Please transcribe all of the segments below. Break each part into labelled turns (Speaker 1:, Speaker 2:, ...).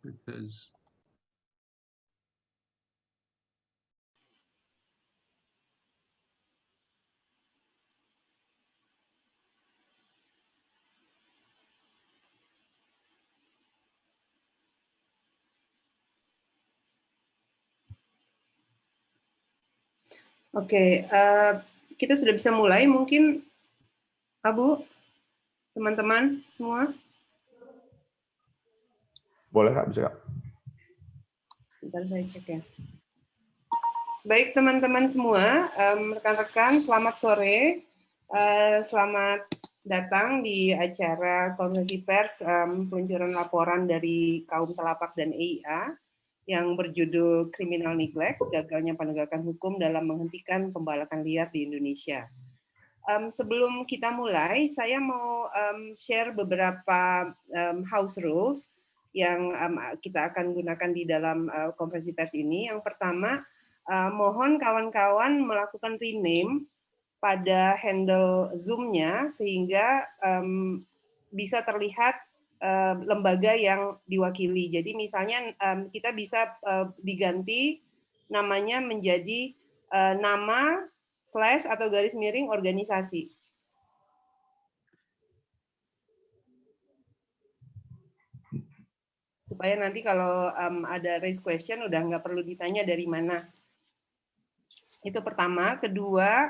Speaker 1: because
Speaker 2: Oke, kita sudah bisa mulai mungkin, Abu, teman-teman semua.
Speaker 3: Boleh Kak, bisa Kak.
Speaker 2: Sebentar saya cek ya. Baik teman-teman semua, rekan-rekan, selamat sore. Selamat datang di acara konferensi pers peluncuran laporan dari Kaum Telapak dan EIA yang berjudul Criminal Neglect, Gagalnya Penegakan Hukum dalam Menghentikan Pembalakan Liar di Indonesia. Sebelum kita mulai, saya mau share beberapa house rules yang kita akan gunakan di dalam konferensi pers ini. Yang pertama, mohon kawan-kawan melakukan rename pada handle Zoom-nya sehingga bisa terlihat lembaga yang diwakili. Jadi misalnya kita bisa diganti namanya menjadi nama / atau garis miring organisasi. Supaya nanti kalau ada raise question udah nggak perlu ditanya dari mana. Itu pertama. Kedua,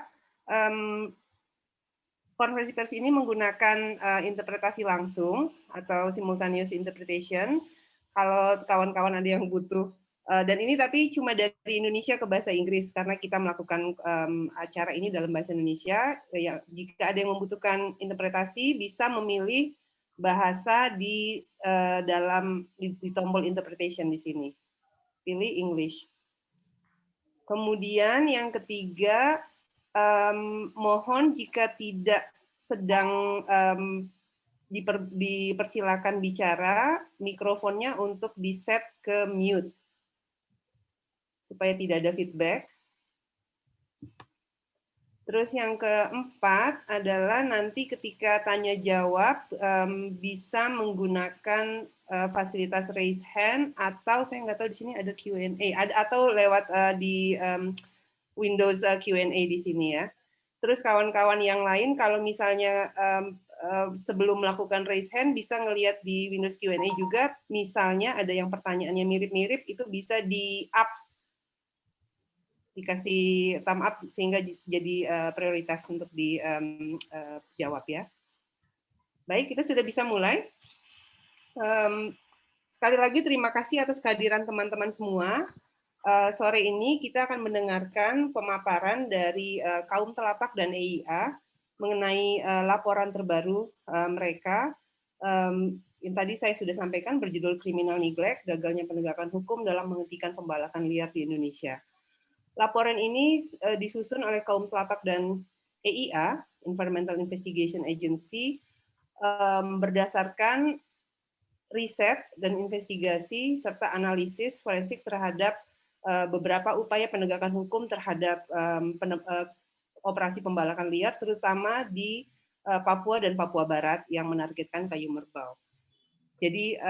Speaker 2: konferensi pers ini menggunakan interpretasi langsung atau simultaneous interpretation. Kalau kawan-kawan ada yang butuh, dan ini tapi cuma dari Indonesia ke bahasa Inggris karena kita melakukan acara ini dalam bahasa Indonesia. Ya, jika ada yang membutuhkan interpretasi, bisa memilih bahasa di dalam di tombol interpretation di sini. Pilih English. Kemudian yang ketiga, mohon jika tidak sedang dipersilakan bicara, mikrofonnya untuk di-set ke mute supaya tidak ada feedback. Terus yang keempat adalah nanti ketika tanya jawab bisa menggunakan fasilitas raise hand atau saya nggak tahu di sini ada Q&A atau lewat di Windows Q&A di sini ya. Terus kawan-kawan yang lain kalau misalnya sebelum melakukan raise hand bisa ngelihat di Windows Q&A juga, misalnya ada yang pertanyaannya mirip-mirip itu bisa di-up, dikasih thumb up sehingga jadi prioritas untuk dijawab ya. Baik, kita sudah bisa mulai. Sekali lagi terima kasih atas kehadiran teman-teman semua. Sore ini kita akan mendengarkan pemaparan dari Kaum Telapak dan EIA mengenai laporan terbaru mereka yang tadi saya sudah sampaikan berjudul Criminal Neglect, Gagalnya Penegakan Hukum dalam Menghentikan Pembalakan Liar di Indonesia. Laporan ini disusun oleh Kaum Telapak dan EIA, Environmental Investigation Agency, berdasarkan riset dan investigasi serta analisis forensik terhadap beberapa upaya penegakan hukum terhadap operasi pembalakan liar, terutama di Papua dan Papua Barat yang menargetkan kayu merbau. Jadi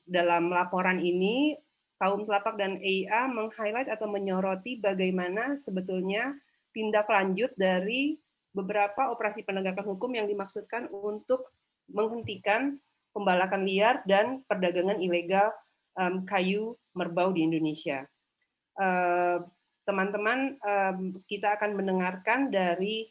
Speaker 2: dalam laporan ini, Kaum Telapak dan EIA meng-highlight atau menyoroti bagaimana sebetulnya tindak lanjut dari beberapa operasi penegakan hukum yang dimaksudkan untuk menghentikan pembalakan liar dan perdagangan ilegal kayu merbau di Indonesia. Teman-teman, kita akan mendengarkan dari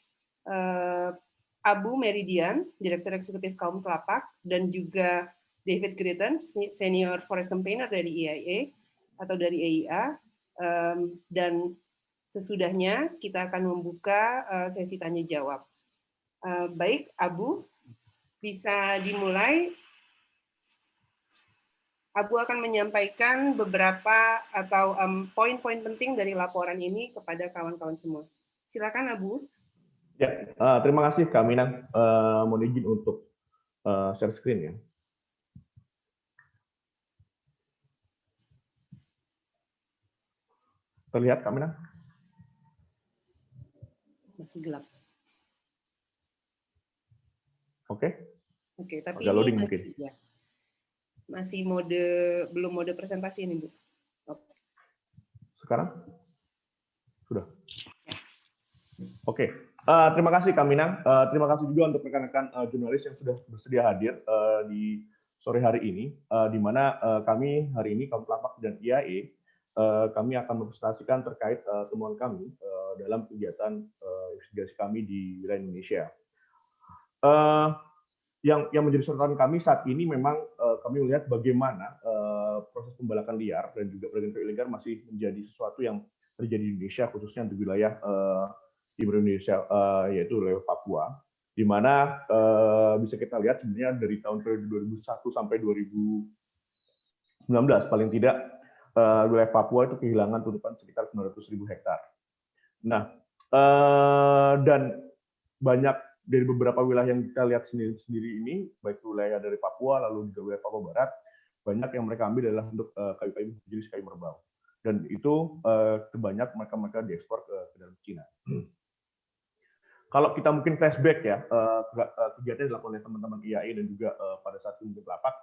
Speaker 2: Abu Meridian, Direktur Eksekutif Kaum Telapak, dan juga David Gritton, Senior Forest Campaigner dari EIA atau dari EIA, dan sesudahnya kita akan membuka sesi tanya jawab. Baik, Abu, bisa dimulai. Abu akan menyampaikan beberapa atau poin-poin penting dari laporan ini kepada kawan-kawan semua. Silakan, Abu.
Speaker 3: Ya, terima kasih Kak Minang. Mohon izin untuk share screen ya. Terlihat Kak Minang?
Speaker 2: Masih gelap.
Speaker 3: Oke.
Speaker 2: Oke, tapi
Speaker 3: agak
Speaker 2: ini
Speaker 3: loading
Speaker 2: masih,
Speaker 3: mungkin.
Speaker 2: ya. Masih belum mode presentasi ini, Bu.
Speaker 3: Sekarang? Sudah. Oke. Terima kasih Kak Minang. Terima kasih juga untuk rekan-rekan jurnalis yang sudah bersedia hadir di sore hari ini, di mana kami hari ini, kaum Telapak dan IAE, kami akan mempresentasikan terkait temuan kami dalam kegiatan investigasi kami di wilayah Indonesia. Yang menjadi sorotan kami saat ini memang kami melihat bagaimana proses pembalakan liar dan juga perdagangan ilegal masih menjadi sesuatu yang terjadi di Indonesia, khususnya di wilayah timur Indonesia, yaitu wilayah Papua, di mana bisa kita lihat sebenarnya dari tahun 2001 sampai 2019 paling tidak wilayah Papua itu kehilangan tutupan sekitar 900.000 hektar. Nah, dan banyak dari beberapa wilayah yang kita lihat sendiri ini, baik wilayah dari Papua lalu juga wilayah Papua Barat, banyak yang mereka ambil adalah untuk kayu-kayu jenis kayu merbau, dan itu kebanyak mereka diekspor ke dalam Cina. Kalau kita mungkin flashback ya, kegiatan yang dilakukan oleh teman-teman IAE dan juga pada saat itu mungkin Telapak,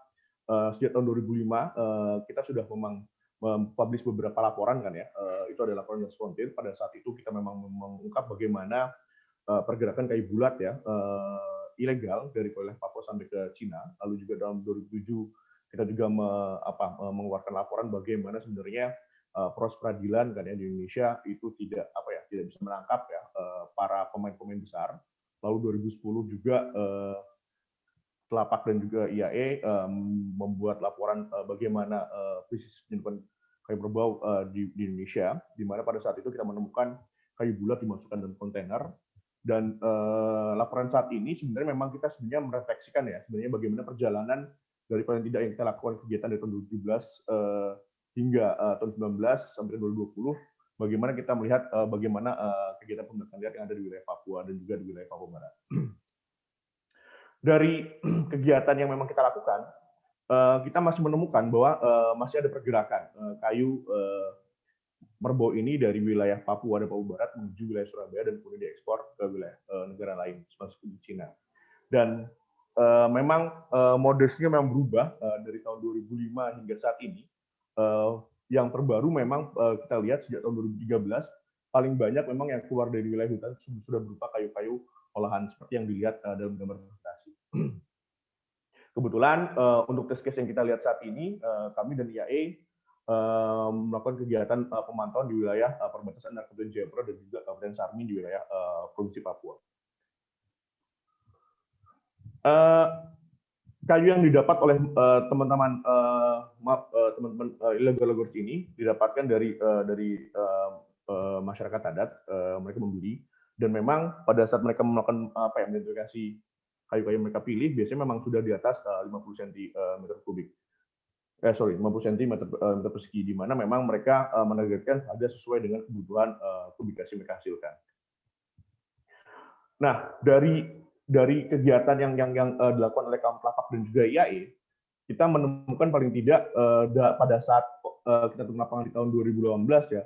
Speaker 3: sejak tahun 2005 kita sudah memang mempublish beberapa laporan kan ya, itu ada laporan yang frontier. Pada saat itu kita memang mengungkap bagaimana pergerakan kayu bulat ya ilegal dari wilayah Papua sampai ke Cina. Lalu juga dalam 2007 kita juga mengeluarkan laporan bagaimana sebenarnya proses peradilan kan ya di Indonesia itu tidak bisa menangkap ya para pemain-pemain besar. Lalu 2010 juga Telapak dan juga IAE membuat laporan bagaimana bisnis penyelundupan kayu merbau di Indonesia, di mana pada saat itu kita menemukan kayu bulat dimasukkan dalam kontainer. Dan laporan saat ini sebenarnya memang kita merefleksikan ya sebenarnya bagaimana perjalanan dari paling tidak yang kita lakukan kegiatan dari tahun 2017 hingga tahun 2019 sampai 2020, bagaimana kita melihat bagaimana kegiatan pembalakan liar yang ada di wilayah Papua dan juga di wilayah Papua Barat. Dari kegiatan yang memang kita lakukan, kita masih menemukan bahwa masih ada pergerakan kayu merbau ini dari wilayah Papua dan Papua Barat menuju wilayah Surabaya dan kemudian diekspor ke wilayah negara lain, termasuk di Cina. Dan memang modusnya memang berubah dari tahun 2005 hingga saat ini. Yang terbaru memang kita lihat sejak tahun 2013 paling banyak memang yang keluar dari wilayah hutan sudah berupa kayu-kayu olahan seperti yang dilihat dalam gambar presentasi. Kebetulan untuk test case yang kita lihat saat ini, kami dan IAE melakukan kegiatan pemantauan di wilayah perbatasan antara Kabupaten Jayapura dan juga Kabupaten Sarmin di wilayah Provinsi Papua. Kayu yang didapat oleh teman-teman illegal loggers ini didapatkan dari masyarakat adat, mereka membeli, dan memang pada saat mereka melakukan identifikasi kayu-kayu yang mereka pilih, biasanya memang sudah di atas 50 cm kubik. 50 cm persegi, di mana memang mereka menargetkan harga sesuai dengan kebutuhan kubikasi mereka hasilkan. Nah, dari kegiatan yang dilakukan oleh kaum Telapak dan juga IAE, kita menemukan paling tidak pada saat kita turun lapangan di tahun 2018 ya,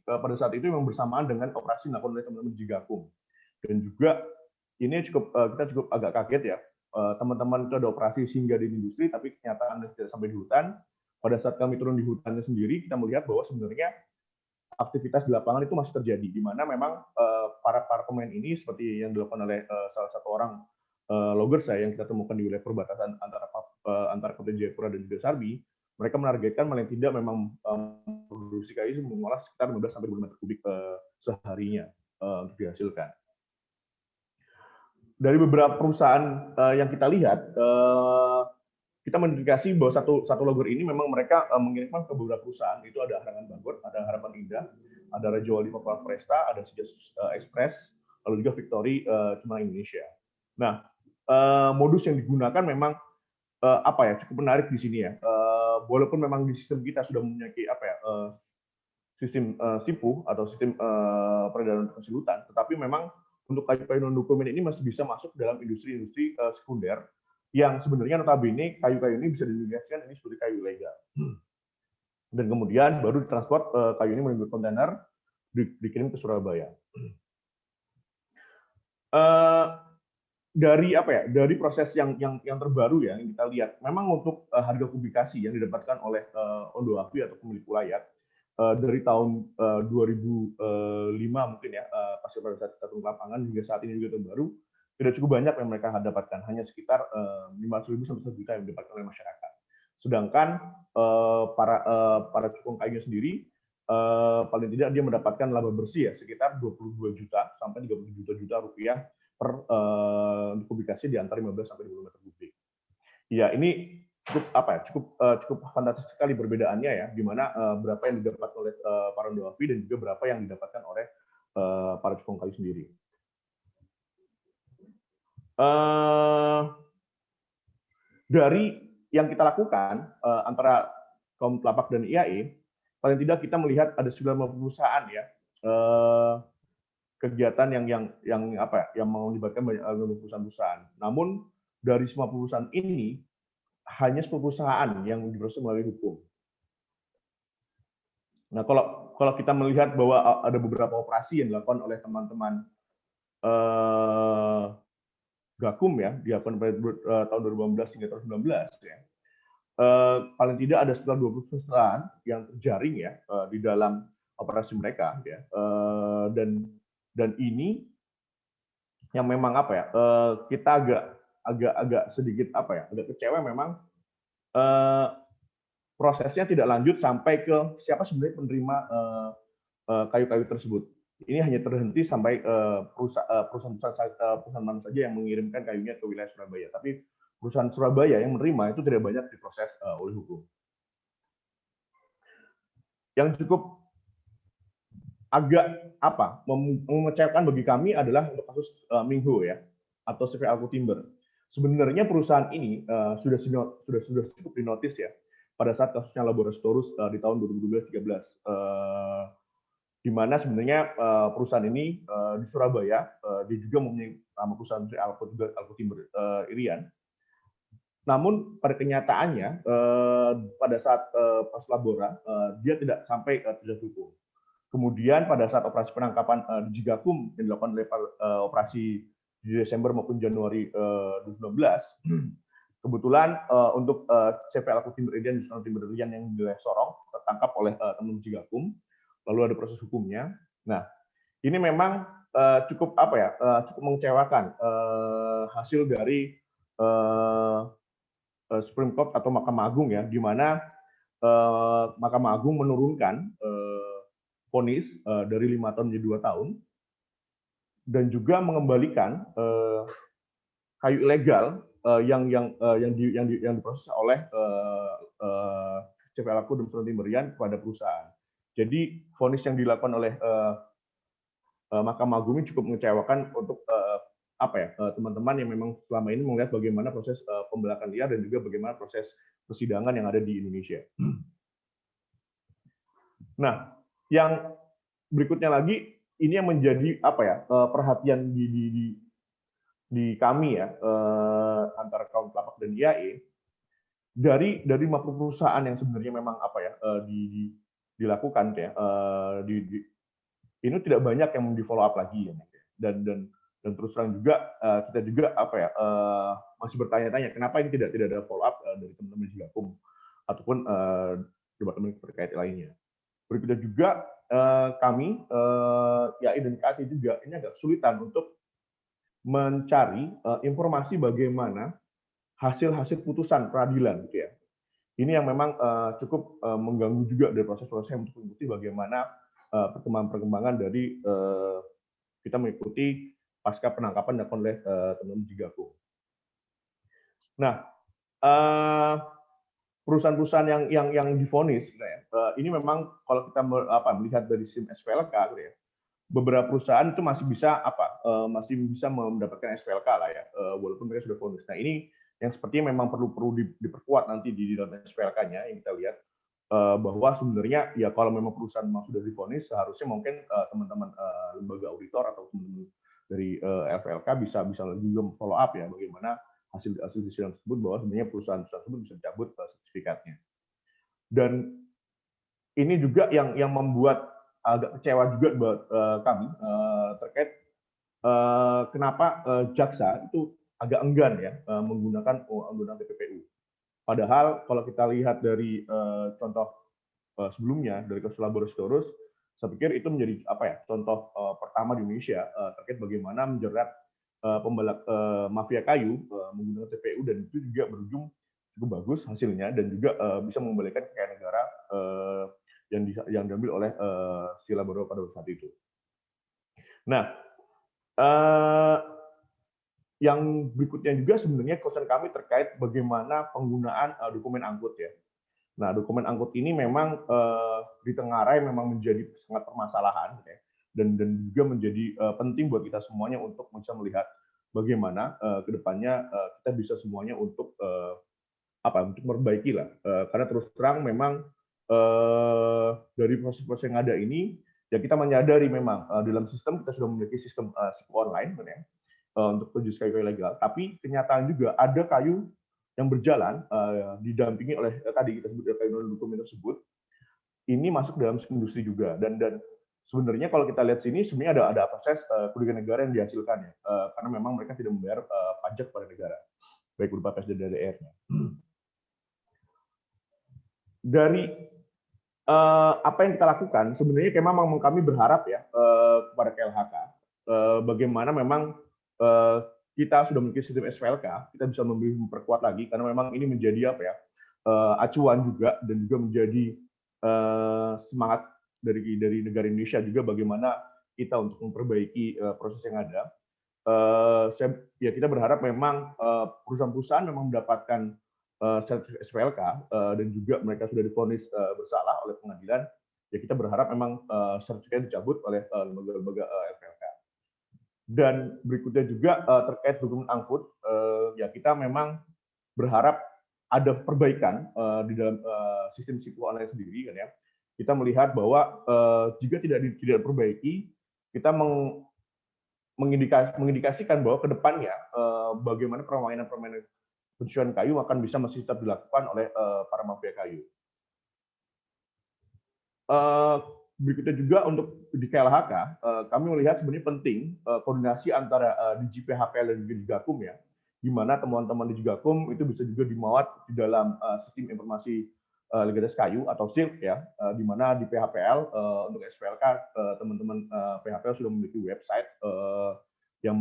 Speaker 3: pada saat itu memang bersamaan dengan operasi dilakukan oleh teman-teman Jigakum. Dan juga ini kita cukup agak kaget ya, teman-teman itu ada operasi singgah di industri, tapi kenyataannya tidak sampai di hutan. Pada saat kami turun di hutannya sendiri, kita melihat bahwa sebenarnya aktivitas di lapangan itu masih terjadi, di mana memang para pemain ini seperti yang dilakukan oleh salah satu orang logger saya yang kita temukan di wilayah perbatasan antara Kabupaten Jayapura dan juga Sarbi, mereka menargetkan paling tidak memang produksi kayu mengolah sekitar 15 sampai 20 meter kubik seharinya untuk dihasilkan. Dari beberapa perusahaan yang kita lihat, kita mengindikasi bahwa satu logger ini memang mereka mengirimkan ke beberapa perusahaan. Itu ada Harangan Bangor, ada Harapan Indah, ada Raja Wali Papua Foresta, ada Sijas Express, lalu juga Victory Cuma Indonesia. Nah, modus yang digunakan memang cukup menarik di sini ya. Walaupun memang di sistem kita sudah memiliki sistem SIPU atau sistem peredaran hutan, tetapi memang untuk kayu-kayu non dokumen ini masih bisa masuk dalam industri-industri sekunder yang sebenarnya notabene kayu-kayu ini bisa dinegasikan ini sebagai kayu ilegal. Dan kemudian baru ditransport kayu ini melalui kontainer dikirim ke Surabaya. dari apa ya, dari proses yang terbaru ya yang kita lihat, memang untuk harga publikasi yang didapatkan oleh Ondo Afi atau pemilik wilayah dari tahun 2005 mungkin ya, pasca pada saat kita turun ke lapangan hingga saat ini juga terbaru, tidak cukup banyak yang mereka dapatkan, hanya sekitar 500.000 sampai 1 juta yang didapatkan oleh masyarakat. Sedangkan para cukong kayunya sendiri paling tidak dia mendapatkan laba bersih ya sekitar 22 juta sampai 30 juta rupiah per publikasi di antara 15 sampai 20 meter kubik. Ya, ini cukup fantastis sekali perbedaannya ya, di mana berapa yang didapat oleh para Ondo Afi dan juga berapa yang didapatkan oleh para cukong kayu sendiri. Dari yang kita lakukan antara kaum telapak dan IAE, paling tidak kita melihat ada 90 perusahaan ya kegiatan yang melibatkan banyak perusahaan-perusahaan. Namun dari semua perusahaan ini hanya 10 perusahaan yang diproses melalui hukum. Nah, kalau kita melihat bahwa ada beberapa operasi yang dilakukan oleh teman-teman Gakum ya, dilakukan pada tahun 2015 hingga tahun 2019 ya. Paling tidak ada sekitar 20 perusahaan yang terjaring ya di dalam operasi mereka ya. Dan ini yang memang apa ya, kita agak sedikit agak kecewa memang prosesnya tidak lanjut sampai ke siapa sebenarnya penerima kayu-kayu tersebut. Ini hanya terhenti sampai perusahaan mana saja yang mengirimkan kayunya ke wilayah Surabaya. Tapi perusahaan Surabaya yang menerima itu tidak banyak diproses oleh hukum. Yang cukup agak mengecewakan bagi kami adalah untuk kasus Mingho ya, atau CV Alco Timber. Sebenarnya perusahaan ini sudah cukup dinotis ya pada saat kasusnya Laboratorus di tahun 2012-13, di mana sebenarnya perusahaan ini di Surabaya dia juga mempunyai nama perusahaan Alco Timber Irian. Namun pada kenyataannya pada saat pas labora dia tidak sampai terjerat hukum. Kemudian pada saat operasi penangkapan di Jigakum yang dilakukan oleh operasi di Desember maupun Januari 2019, kebetulan untuk CV Alco Timber Irian dan Timber Irian yang di wilayah Sorong tertangkap oleh teman Jigakum, lalu ada proses hukumnya. Nah, ini memang cukup cukup mengecewakan hasil dari Supreme Court atau Mahkamah Agung ya, di mana Mahkamah Agung menurunkan vonis dari 5 tahun menjadi 2 tahun dan juga mengembalikan kayu ilegal yang diproses oleh CV Alco dan Timber Irian kepada perusahaan. Jadi vonis yang dilakukan oleh Mahkamah Agung ini cukup mengecewakan untuk teman-teman yang memang selama ini melihat bagaimana proses pembelakan liar dan juga bagaimana proses persidangan yang ada di Indonesia. Nah, yang berikutnya lagi ini yang menjadi perhatian di kami ya antara kaum telapak dan IAE dari 50 perusahaan yang sebenarnya memang dilakukan ya ini tidak banyak yang di follow up lagi ya, dan terus terang juga kita juga masih bertanya-tanya kenapa ini tidak ada follow up dari teman-teman Jigakum ataupun departemen terkait lainnya. Berikutnya juga kami IAE dan KAT juga ini agak kesulitan untuk mencari informasi bagaimana hasil putusan peradilan gitu ya. Ini yang memang cukup mengganggu juga dari proses-prosesnya untuk mengikuti bagaimana perkembangan dari kita mengikuti pasca penangkapan dilakukan oleh teman-teman Jigakum. Nah, perusahaan-perusahaan yang divonis, ini memang kalau kita melihat dari SIM SPLK, ya, beberapa perusahaan itu masih bisa mendapatkan SPLK lah ya, walaupun mereka sudah vonis. Nah, ini yang sepertinya memang perlu diperkuat nanti di dalam SPLK-nya yang kita lihat bahwa sebenarnya ya kalau memang perusahaan memang sudah divonis, seharusnya mungkin teman-teman lembaga auditor atau teman-teman dari LPLK bisa juga follow up ya bagaimana hasil sidang tersebut bahwa sebenarnya perusahaan tersebut bisa dicabut sertifikatnya. Dan ini juga yang membuat agak kecewa juga buat kami terkait kenapa jaksa itu agak enggan ya menggunakan undang-undang TPPU. Padahal kalau kita lihat dari contoh sebelumnya dari kasus Labora Sitorus, saya pikir itu menjadi contoh pertama di Indonesia terkait bagaimana menjerat mafia kayu menggunakan TPU, dan itu juga berujung cukup bagus hasilnya dan juga bisa mengembalikan kekayaan negara yang diambil oleh si Labora pada saat itu. Nah, yang berikutnya juga sebenarnya concern kami terkait bagaimana penggunaan dokumen angkut ya. Nah, dokumen angkut ini memang ditengarai memang menjadi sangat permasalahan ya, dan juga menjadi penting buat kita semuanya untuk bisa melihat bagaimana kedepannya kita bisa semuanya untuk untuk memperbaiki lah. Karena terus terang memang dari proses-proses yang ada ini ya kita menyadari memang dalam sistem kita sudah memiliki sistem online ya, untuk produksi kayu ilegal, tapi kenyataan juga ada kayu yang berjalan didampingi oleh tadi kita sebut kayu dokumen tersebut, ini masuk dalam industri juga, dan sebenarnya kalau kita lihat sini sebenarnya ada proses kerugian negara yang dihasilkan ya, karena memang mereka tidak membayar pajak pada negara, baik berupa PSD dan DDR-nya. Dari apa yang kita lakukan sebenarnya memang kami berharap ya kepada KLHK bagaimana memang kita sudah memiliki sistem SPLK, kita bisa memperkuat lagi karena memang ini menjadi acuan juga dan juga menjadi semangat dari negara Indonesia juga bagaimana kita untuk memperbaiki proses yang ada. Kita berharap memang perusahaan-perusahaan memang mendapatkan sertifikat SPLK dan juga mereka sudah divonis bersalah oleh pengadilan. Ya kita berharap memang sertifikat dicabut oleh lembaga-lembaga SPLK. Dan berikutnya juga terkait dokumen angkut, ya kita memang berharap ada perbaikan di dalam sistem SIPO online sendiri, kan ya. Kita melihat bahwa jika tidak diperbaiki, kita mengindikasikan bahwa kedepannya bagaimana permainan pencucian kayu akan bisa masih tetap dilakukan oleh para mafia kayu. Berikutnya juga untuk di KLHK, kami melihat sebenarnya penting koordinasi antara DG PHPL dan juga Digakum ya, di mana teman-teman di Digakum itu bisa juga dimuat di dalam sistem informasi legalitas kayu atau SILK ya, di mana di PHPL untuk SPLK teman-teman PHPL sudah memiliki website yang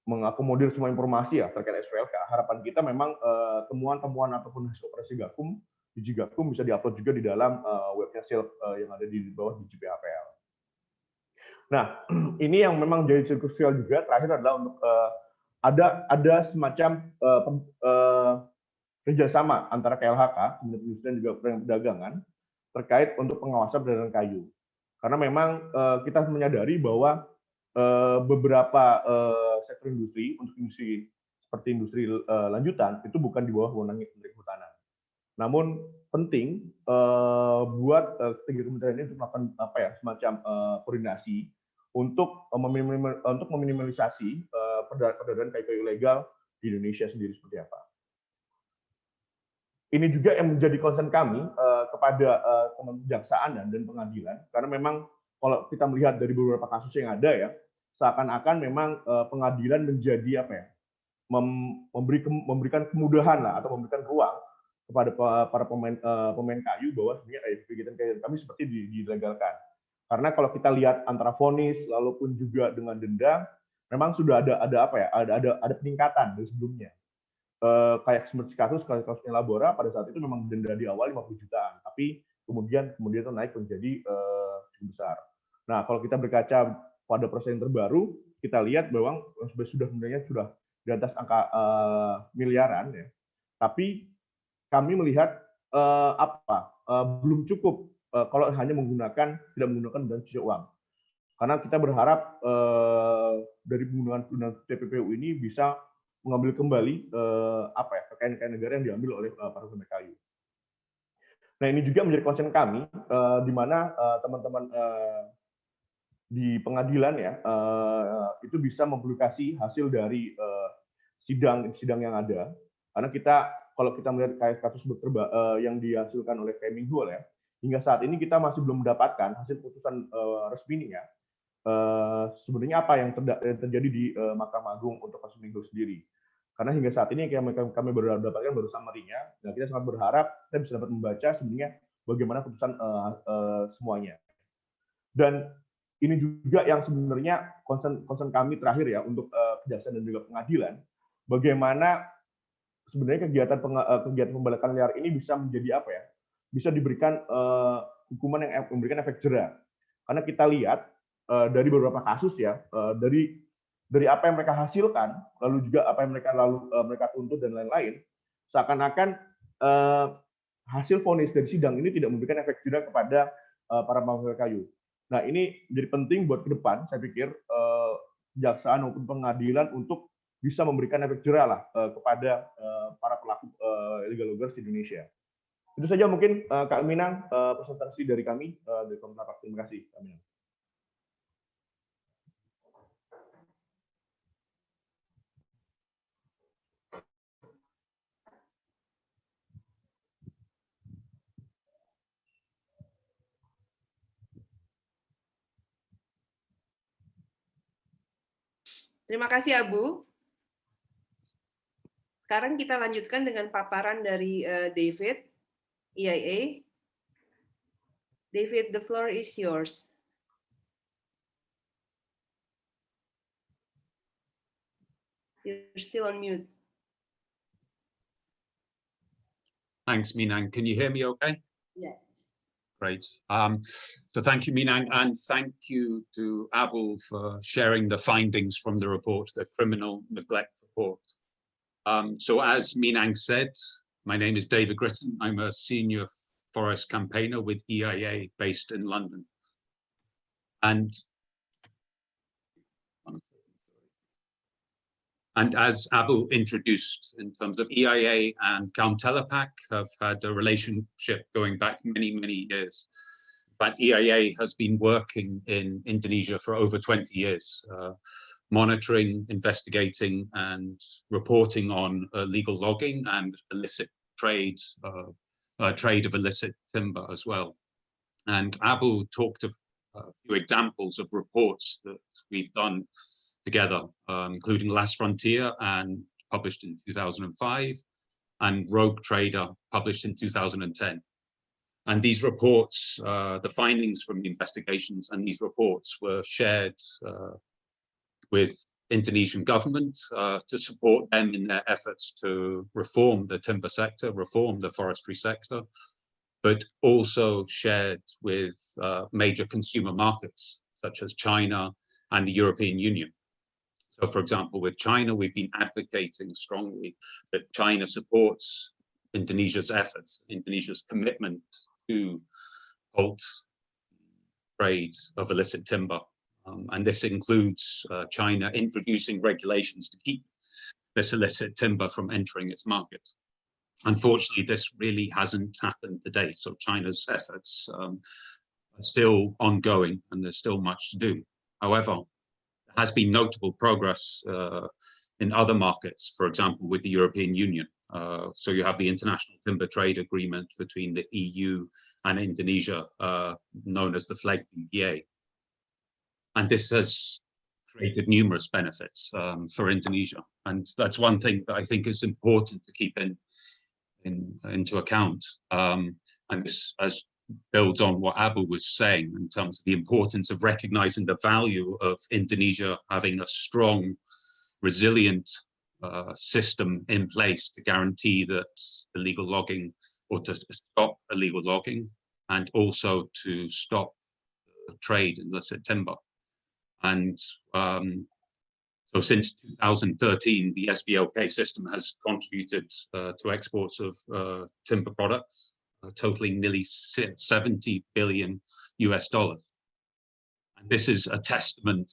Speaker 3: mengakomodir semua informasi ya terkait SPLK. Harapan kita memang temuan-temuan ataupun hasil operasi Gakum di Gakum bisa diupload juga di dalam webnya SILK yang ada di bawah di PHPL. Nah, ini yang memang jadi krusial juga. Terakhir adalah untuk ada semacam kerjasama antara KLHK, Kementerian Industri dan juga Perdagangan terkait untuk pengawasan peredaran kayu. Karena memang kita menyadari bahwa beberapa sektor industri untuk industri seperti industri lanjutan itu bukan di bawah wewenang Kementerian Kehutanan. Namun penting buat ketiga kementerian ini untuk melakukan semacam koordinasi untuk meminimalisasi peredaran kayu ilegal di Indonesia sendiri seperti apa. Ini juga yang menjadi concern kami kepada kejaksaan dan pengadilan, karena memang kalau kita melihat dari beberapa kasus yang ada ya, seakan-akan memang pengadilan menjadi memberikan kemudahan lah atau memberikan ruang kepada para pemain kayu bahwa sebenarnya kegiatan kami seperti dilegalkan. Karena kalau kita lihat antara vonis lalu pun juga dengan denda, memang sudah ada peningkatan dari sebelumnya. Kayak seperti kasusnya Labora pada saat itu memang denda di awal 50 jutaan, tapi kemudian itu naik menjadi cukup besar. Nah, kalau kita berkaca pada proses yang terbaru, kita lihat bahwa sudah di atas angka miliaran ya. Tapi kami melihat belum cukup kalau hanya tidak menggunakan dana cuci uang. Karena kita berharap dari penggunaan TPPU ini bisa mengambil kembali kekayaan negara yang diambil oleh para pemilik kayu. Nah, ini juga menjadi concern kami di mana teman-teman di pengadilan ya itu bisa mempublikasi hasil dari sidang yang ada. Karena kalau kita melihat kasus yang dihasilkan oleh Kemenhul ya, hingga saat ini kita masih belum mendapatkan hasil putusan resminya sebenarnya apa yang terjadi di Mahkamah Agung untuk kasus Migos sendiri. Karena hingga saat ini kami baru dapatkan baru summary-nya, dan kita sangat berharap kita bisa dapat membaca sebenarnya bagaimana putusan semuanya. Dan ini juga yang sebenarnya concern kami terakhir ya untuk kejaksaan dan juga pengadilan, bagaimana sebenarnya kegiatan pembalakan liar ini bisa menjadi apa ya? Bisa diberikan hukuman yang memberikan efek jera. Karena kita lihat dari beberapa kasus ya, dari apa yang mereka hasilkan, lalu juga apa yang mereka tuntut dan lain-lain, seakan-akan hasil vonis dari sidang ini tidak memberikan efek jera kepada para pemangku kayu. Nah, ini menjadi penting buat ke depan, saya pikir kejaksaan maupun pengadilan untuk bisa memberikan efek jera lah kepada para pelaku illegal loggers di Indonesia. Itu saja mungkin Kak Minang presentasi dari kami dari Komnas. Terima kasih, Kak Minang.
Speaker 2: Terima kasih, Abu. Sekarang kita lanjutkan dengan paparan dari David, EIA. David, the floor is yours. You're still on mute.
Speaker 1: Thanks, Minang. Can you hear me okay?
Speaker 2: Yeah.
Speaker 1: Great. So thank you, Minang, and thank you to Abul for sharing the findings from the report, the criminal neglect report. So as Minang said, my name is David Gritton. I'm a senior forest campaigner with EIA based in London. And as Abul introduced, in terms of EIA and Kaum Telepak have had a relationship going back many, many years. In fact, EIA has been working in Indonesia for over 20 years, monitoring, investigating, and reporting on illegal logging and illicit trade, trade of illicit timber as well. And Abul talked of a few examples of reports that we've done together, including Last Frontier and published in 2005, and Rogue Trader published in 2010. And these reports, the findings from the investigations and these reports were shared with Indonesian government to support them in their efforts to reform the timber sector, reform the forestry sector, but also shared with major consumer markets such as China and the European Union. So, for example, with China, we've been advocating strongly that China supports Indonesia's efforts, Indonesia's commitment to halt trade of illicit timber. And this includes China introducing regulations to keep this illicit timber from entering its market. Unfortunately, this really hasn't happened to date. So China's efforts are still ongoing and there's still much to do. However, there has been notable progress in other markets, for example, with the European Union. So you have the International Timber Trade Agreement between the EU and Indonesia, known as the FLEGT PPA. And this has created numerous benefits for Indonesia. And that's one thing that I think is important to keep into account. And this builds on what Abu was saying in terms of the importance of recognizing the value of Indonesia having a strong, resilient system in place to guarantee that illegal logging, or to stop illegal logging, and also to stop the trade in illicit timber. And so since 2013, the SVLK system has contributed to exports of timber products, totaling nearly $70 billion. And this is a testament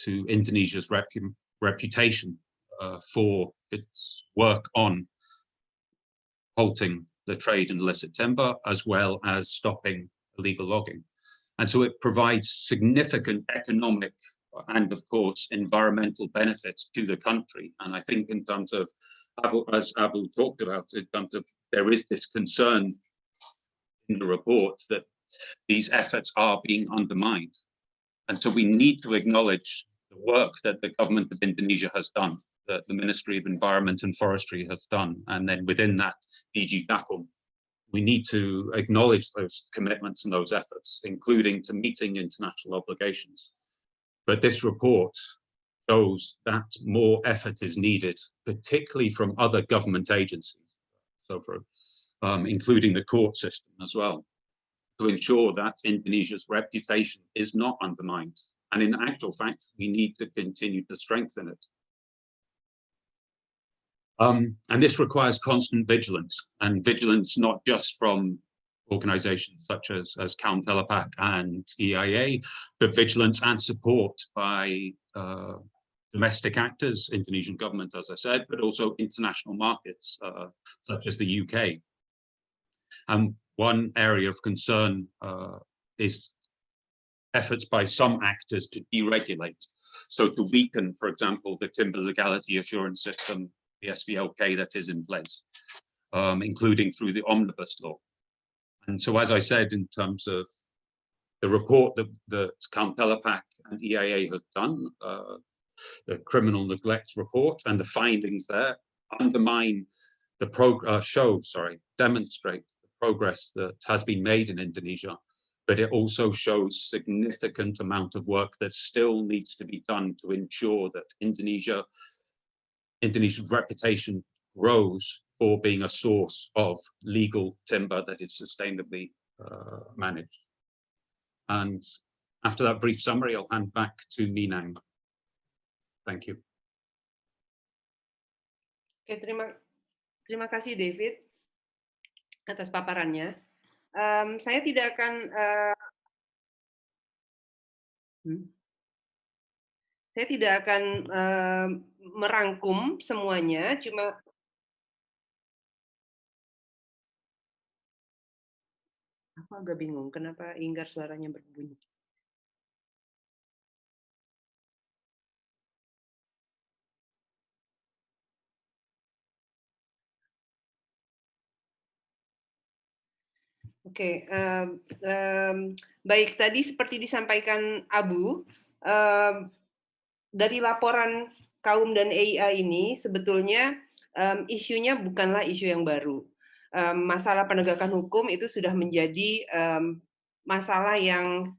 Speaker 1: to Indonesia's reputation for its work on halting the trade in illicit timber, as well as stopping illegal logging. And so it provides significant economic and, of course, environmental benefits to the country. And I think in terms of, as Abu talked about, in terms of there is this concern in the report that these efforts are being undermined. And so we need to acknowledge the work that the government of Indonesia has done, that the Ministry of Environment and Forestry has done, and then within that, DG Gakum. We need to acknowledge those commitments and those efforts, including to meeting international obligations. But this report shows that more effort is needed, particularly from other government agencies, so including the court system as well, to ensure that Indonesia's reputation is not undermined. And in actual fact, we need to continue to strengthen it. And this requires constant vigilance, and vigilance not just from organizations such as Kaum Telapak and EIA, but vigilance and support by domestic actors, Indonesian government, as I said, but also international markets, such as the UK. And one area of concern is efforts by some actors to deregulate, so to weaken, for example, the timber legality assurance system, the SVLK that is in place, including through the Omnibus Law. And so, as I said, in terms of the report that Kaum Telapak and EIA have done, the criminal neglect report and the findings there demonstrate the progress that has been made in Indonesia, but it also shows significant amount of work that still needs to be done to ensure that Indonesia's reputation grows for being a source of legal timber that is sustainably managed. And after that brief summary, I'll hand back to Minang. Thank you.
Speaker 2: Oke, terima kasih David atas paparannya. Saya tidak akan merangkum semuanya, cuma aku agak bingung kenapa Inggar suaranya berbunyi. Oke, baik, tadi seperti disampaikan Abu, dari laporan Kaum dan EIA ini sebetulnya isunya bukanlah isu yang baru. Masalah penegakan hukum itu sudah menjadi masalah yang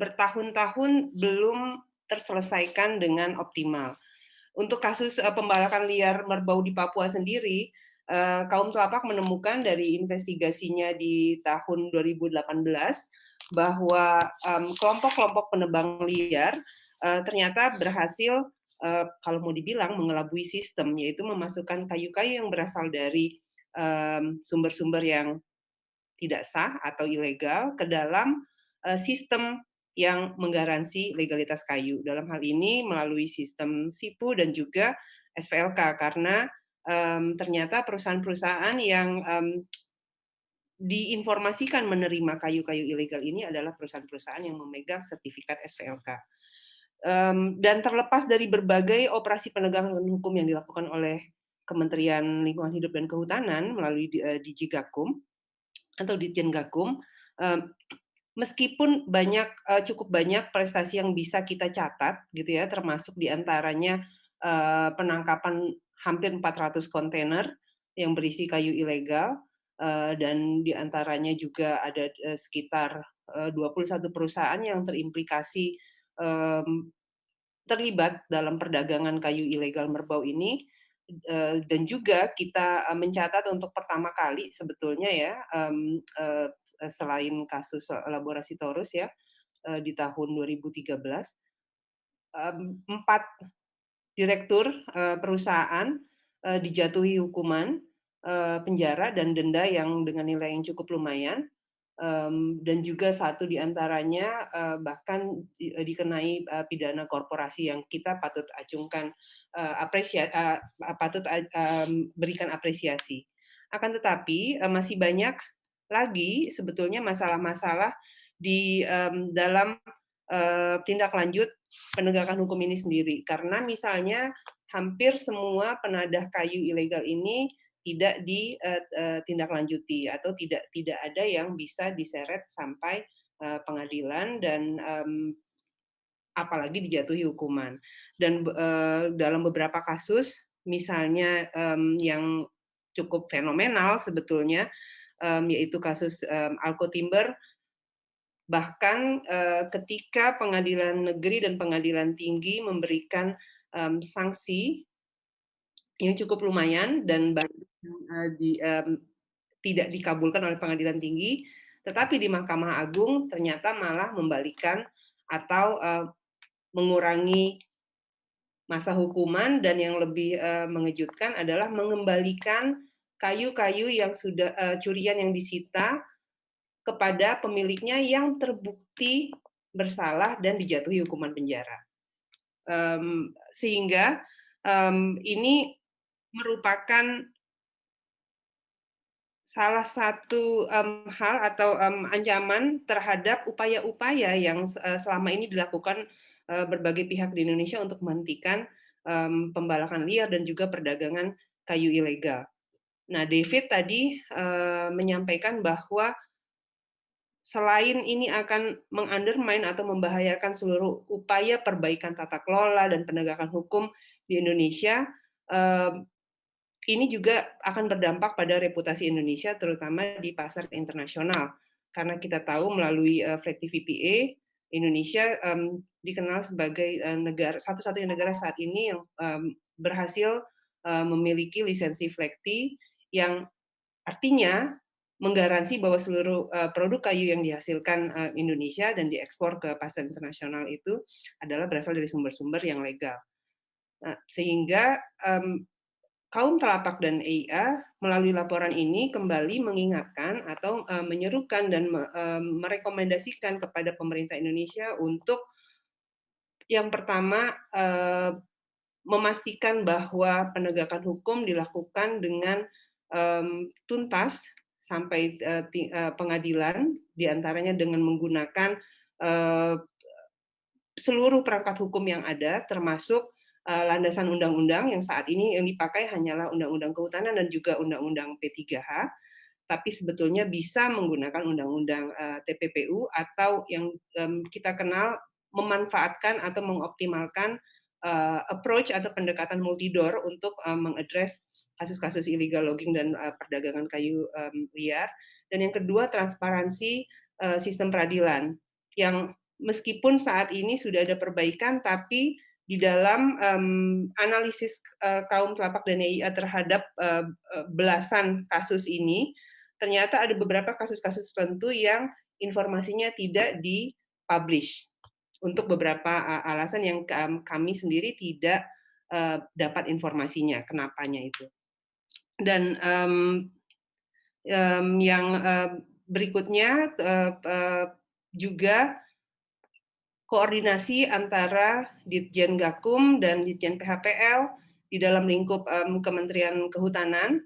Speaker 2: bertahun-tahun belum terselesaikan dengan optimal. Untuk kasus pembalakan liar merbau di Papua sendiri, Kaum Telapak menemukan dari investigasinya di tahun 2018 bahwa kelompok-kelompok penebang liar ternyata berhasil, kalau mau dibilang, mengelabui sistem, yaitu memasukkan kayu-kayu yang berasal dari sumber-sumber yang tidak sah atau ilegal ke dalam sistem yang menggaransi legalitas kayu. Dalam hal ini melalui sistem SIPU dan juga SVLK, karena ternyata perusahaan-perusahaan yang diinformasikan menerima kayu-kayu ilegal ini adalah perusahaan-perusahaan yang memegang sertifikat SVLK. Dan terlepas dari berbagai operasi penegakan hukum yang dilakukan oleh Kementerian Lingkungan Hidup dan Kehutanan melalui DG Gakum atau Ditjen Gakum, meskipun cukup banyak prestasi yang bisa kita catat, gitu ya, termasuk diantaranya penangkapan hampir 400 kontainer yang berisi kayu ilegal, dan diantaranya juga ada sekitar 21 perusahaan yang terimplikasi terlibat dalam perdagangan kayu ilegal merbau ini, dan juga kita mencatat untuk pertama kali sebetulnya ya, selain kasus Laborasi Taurus ya, di tahun 2013, 4 direktur perusahaan dijatuhi hukuman penjara dan denda yang dengan nilai yang cukup lumayan, dan juga satu diantaranya bahkan dikenai pidana korporasi yang kita patut acungkan berikan apresiasi. Akan tetapi masih banyak lagi sebetulnya masalah-masalah di dalam tindak lanjut penegakan hukum ini sendiri, karena misalnya hampir semua penadah kayu ilegal ini tidak ditindaklanjuti atau tidak ada yang bisa diseret sampai pengadilan, dan apalagi dijatuhi hukuman. Dan dalam beberapa kasus, misalnya yang cukup fenomenal sebetulnya, yaitu kasus Alko Timber, bahkan ketika pengadilan negeri dan pengadilan tinggi memberikan sanksi yang cukup lumayan dan tidak dikabulkan oleh pengadilan tinggi, tetapi di Mahkamah Agung ternyata malah membalikan atau mengurangi masa hukuman, dan yang lebih mengejutkan adalah mengembalikan kayu-kayu yang sudah curian yang disita kepada pemiliknya yang terbukti bersalah dan dijatuhi hukuman penjara. Sehingga ini merupakan salah satu hal atau ancaman terhadap upaya-upaya yang selama ini dilakukan berbagai pihak di Indonesia untuk menghentikan pembalakan liar dan juga perdagangan kayu ilegal. Nah, David tadi menyampaikan bahwa selain ini akan mengundermine atau membahayakan seluruh upaya perbaikan tata kelola dan penegakan hukum di Indonesia, ini juga akan berdampak pada reputasi Indonesia, terutama di pasar internasional. Karena kita tahu melalui FLEGT VPA, Indonesia dikenal sebagai satu-satunya negara saat ini yang berhasil memiliki lisensi FLEGT, yang artinya menggaransi bahwa seluruh produk kayu yang dihasilkan Indonesia dan diekspor ke pasar internasional itu adalah berasal dari sumber-sumber yang legal. Nah, sehingga kaum telapak dan EIA melalui laporan ini kembali mengingatkan atau menyerukan dan merekomendasikan kepada pemerintah Indonesia untuk yang pertama memastikan bahwa penegakan hukum dilakukan dengan tuntas sampai pengadilan, diantaranya dengan menggunakan seluruh perangkat hukum yang ada, termasuk landasan undang-undang yang saat ini yang dipakai hanyalah Undang-Undang Kehutanan dan juga Undang-Undang P3H, tapi sebetulnya bisa menggunakan Undang-Undang TPPU atau yang kita kenal memanfaatkan atau mengoptimalkan approach atau pendekatan multidor untuk mengadres kasus-kasus illegal logging dan perdagangan kayu liar. Dan yang kedua, transparansi sistem peradilan yang meskipun saat ini sudah ada perbaikan, tapi di dalam analisis kaum telapak dan EIA terhadap belasan kasus ini, ternyata ada beberapa kasus-kasus tertentu yang informasinya tidak dipublish untuk beberapa alasan yang kami sendiri tidak dapat informasinya, kenapanya itu. Dan yang berikutnya juga koordinasi antara Ditjen Gakum dan Ditjen PHPL di dalam lingkup Kementerian Kehutanan,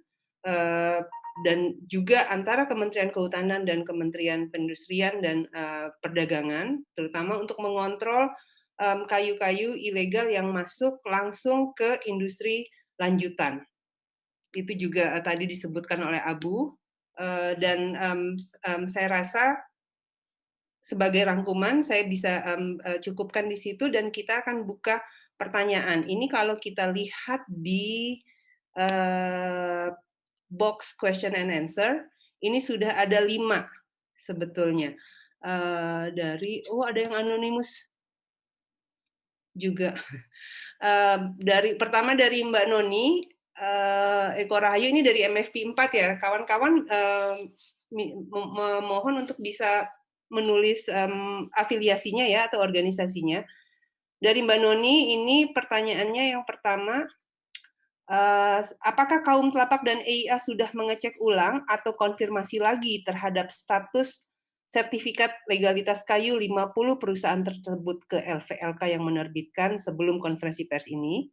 Speaker 2: dan juga antara Kementerian Kehutanan dan Kementerian Perindustrian dan Perdagangan, terutama untuk mengontrol kayu-kayu ilegal yang masuk langsung ke industri lanjutan. Itu juga tadi disebutkan oleh Abu, dan saya rasa sebagai rangkuman saya bisa cukupkan di situ, dan kita akan buka pertanyaan. Ini kalau kita lihat di box question and answer, ini sudah ada 5 sebetulnya. Dari ada yang anonimus juga. Pertama dari Mbak Noni Eko Rahayu, ini dari MFP 4 ya. Kawan-kawan mohon untuk bisa menulis afiliasinya ya atau organisasinya. Dari Mbak Noni ini pertanyaannya yang pertama, apakah kaum telapak dan EIA sudah mengecek ulang atau konfirmasi lagi terhadap status sertifikat legalitas kayu 50 perusahaan tersebut ke LVLK yang menerbitkan sebelum konferensi pers ini?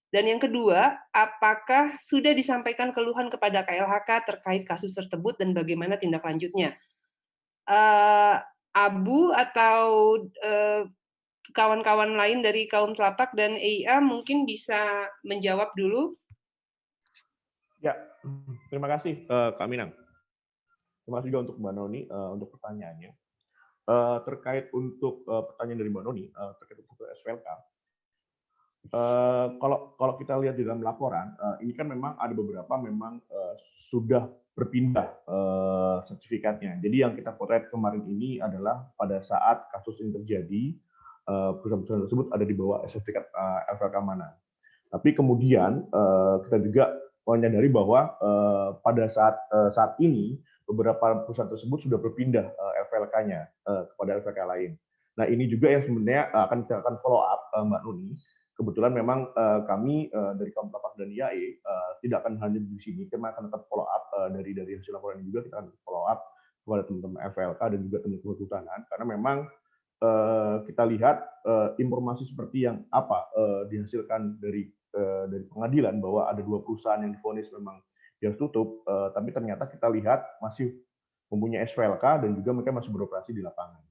Speaker 2: Dan yang kedua, apakah sudah disampaikan keluhan kepada KLHK terkait kasus tersebut dan bagaimana tindak lanjutnya? Abu atau kawan-kawan lain dari kaum telapak dan EIA mungkin bisa menjawab dulu.
Speaker 3: Ya, terima kasih Kak Minang. Terima kasih juga untuk Mbak Noni untuk pertanyaannya. Terkait untuk pertanyaan dari Mbak Noni terkait untuk SPLK, kalau kita lihat di dalam laporan, ini kan memang ada beberapa memang sudah berpindah sertifikatnya. Jadi yang kita potret kemarin ini adalah pada saat kasus ini terjadi, perusahaan-perusahaan tersebut ada di bawah sertifikat FLK mana. Tapi kemudian kita juga menyadari bahwa pada saat ini beberapa perusahaan tersebut sudah berpindah FLK-nya kepada FLK lain. Nah ini juga yang sebenarnya kita akan follow up Mbak Nuni. Kebetulan memang kami dari Komplapak dan IAE tidak akan hanya di sini, kita akan tetap follow up dari hasil laporan ini juga kita akan follow up kepada teman-teman FLK dan juga teman-teman kehutanan, karena memang kita lihat informasi seperti yang dihasilkan dari pengadilan bahwa ada 2 perusahaan yang divonis memang harus tutup, tapi ternyata kita lihat masih mempunyai SPLK dan juga mereka masih beroperasi di lapangan.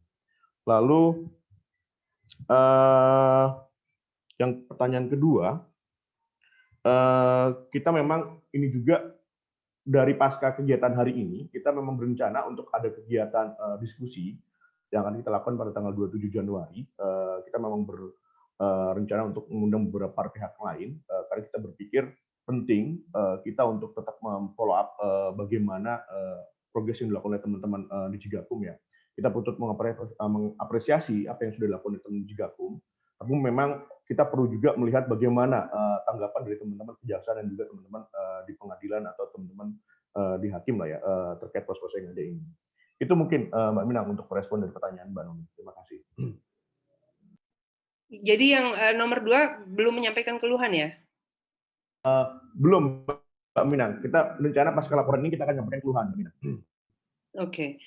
Speaker 3: Lalu yang pertanyaan kedua, kita memang ini juga dari pasca kegiatan hari ini, kita memang berencana untuk ada kegiatan diskusi yang akan kita lakukan pada tanggal 27 Januari. Kita memang berencana untuk mengundang beberapa pihak lain, karena kita berpikir penting kita untuk tetap follow up bagaimana progres yang dilakukan oleh teman-teman di Jigakum ya. Kita patut mengapresiasi apa yang sudah dilakukan oleh teman-teman Jigakum, tapi memang kita perlu juga melihat bagaimana tanggapan dari teman-teman kejaksaan dan juga teman-teman di pengadilan atau teman-teman di hakim lah ya terkait proses yang ada ini. Itu mungkin Mbak Minang untuk merespon dari pertanyaan Mbak Noni. Terima kasih.
Speaker 2: Jadi yang nomor 2 belum menyampaikan keluhan ya?
Speaker 3: Belum Mbak Minang. Kita rencana pasca laporan ini kita akan menyampaikan keluhan Mbak Minang.
Speaker 2: Oke.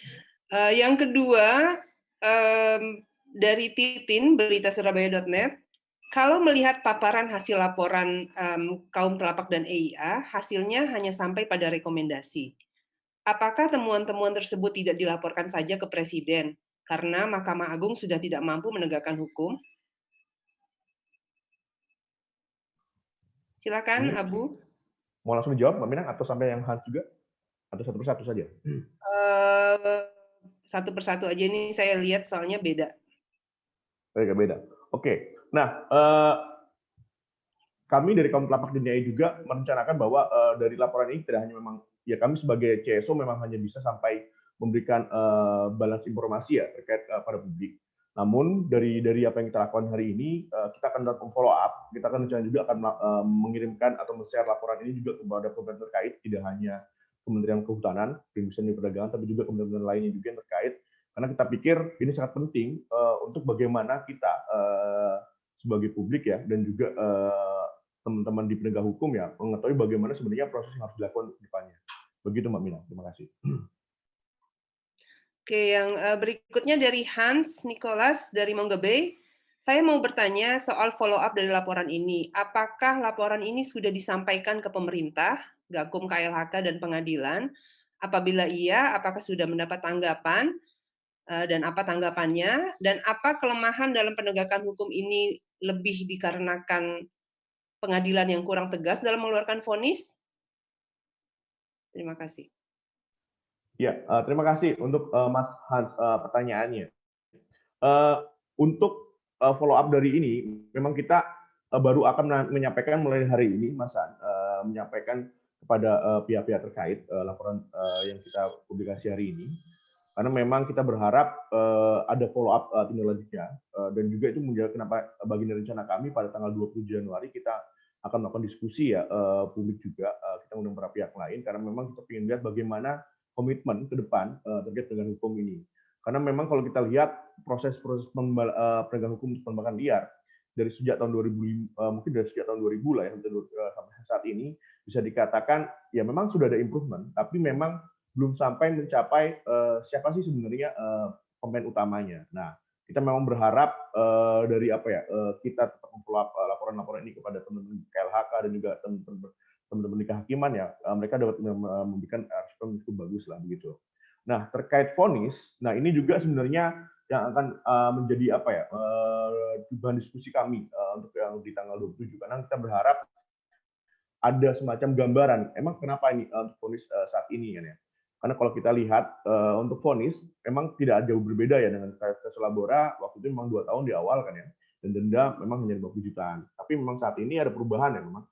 Speaker 2: Yang kedua, dari Titin, beritasurabaya.net, kalau melihat paparan hasil laporan Kaum Telapak dan EIA, hasilnya hanya sampai pada rekomendasi. Apakah temuan-temuan tersebut tidak dilaporkan saja ke Presiden karena Mahkamah Agung sudah tidak mampu menegakkan hukum? Silakan, Abu.
Speaker 3: Mau langsung dijawab Mbak Minang atau sampai yang Hans juga? Atau satu persatu saja?
Speaker 2: Satu persatu aja, ini saya lihat soalnya beda.
Speaker 3: Beda. Oke. Nah, kami dari Kaum Telapak dan IAE juga merencanakan bahwa dari laporan ini tidak hanya memang ya kami sebagai CSO memang hanya bisa sampai memberikan balance informasi ya terkait pada publik. Namun dari apa yang kita lakukan hari ini, kita akan melakukan follow up. Kita akan rencana juga akan mengirimkan atau men-share laporan ini juga kepada pemerintah terkait, tidak hanya Kementerian Kehutanan, Perindustrian dan Perdagangan, tapi juga kementerian lainnya juga yang terkait. Karena kita pikir ini sangat penting untuk bagaimana kita sebagai publik ya dan juga teman-teman di penegak hukum ya mengetahui bagaimana sebenarnya proses yang harus dilakukan di depannya. Begitu Mbak Mina, terima kasih.
Speaker 2: Oke, yang berikutnya dari Hans Nicholas dari Mongga Bay. Saya mau bertanya soal follow up dari laporan ini. Apakah laporan ini sudah disampaikan ke pemerintah, Gakum, KLHK, dan pengadilan? Apabila iya, apakah sudah mendapat tanggapan? Dan apa tanggapannya? Dan apa kelemahan dalam penegakan hukum ini lebih dikarenakan pengadilan yang kurang tegas dalam mengeluarkan vonis? Terima kasih.
Speaker 3: Ya, terima kasih untuk Mas Hans pertanyaannya. Untuk follow up dari ini, memang kita baru akan menyampaikan mulai hari ini, Mas Hans, menyampaikan kepada pihak-pihak terkait laporan yang kita publikasi hari ini. Karena memang kita berharap ada follow up tindak lanjutnya dan juga itu menjadi kenapa bagian dari rencana kami pada tanggal 20 Januari kita akan melakukan diskusi ya publik juga kita undang para pihak lain karena memang kita ingin lihat bagaimana komitmen ke depan terkait dengan hukum ini. Karena memang kalau kita lihat proses penegakan hukum pembakan liar dari sejak tahun 2000 mungkin dari sejak tahun 2000 lah ya sampai saat ini bisa dikatakan ya memang sudah ada improvement tapi memang belum sampai mencapai siapa sih sebenarnya pemain utamanya. Nah, kita memang berharap dari apa ya kita tetap memfollow laporan-laporan ini kepada teman-teman KLHK dan juga teman-teman di kehakiman ya mereka dapat memberikan respon cukup bagus lah begitu. Nah, terkait vonis, nah ini juga sebenarnya yang akan menjadi apa ya bahan diskusi kami untuk yang di tanggal 27 karena kita berharap ada semacam gambaran emang kenapa ini untuk vonis saat ini kan ya. Karena kalau kita lihat untuk vonis memang tidak jauh berbeda ya dengan kasus Labora, waktu itu memang 2 tahun di awal kan ya, dan denda memang hanya 50 jutaan. Tapi memang saat ini ada perubahan ya memang.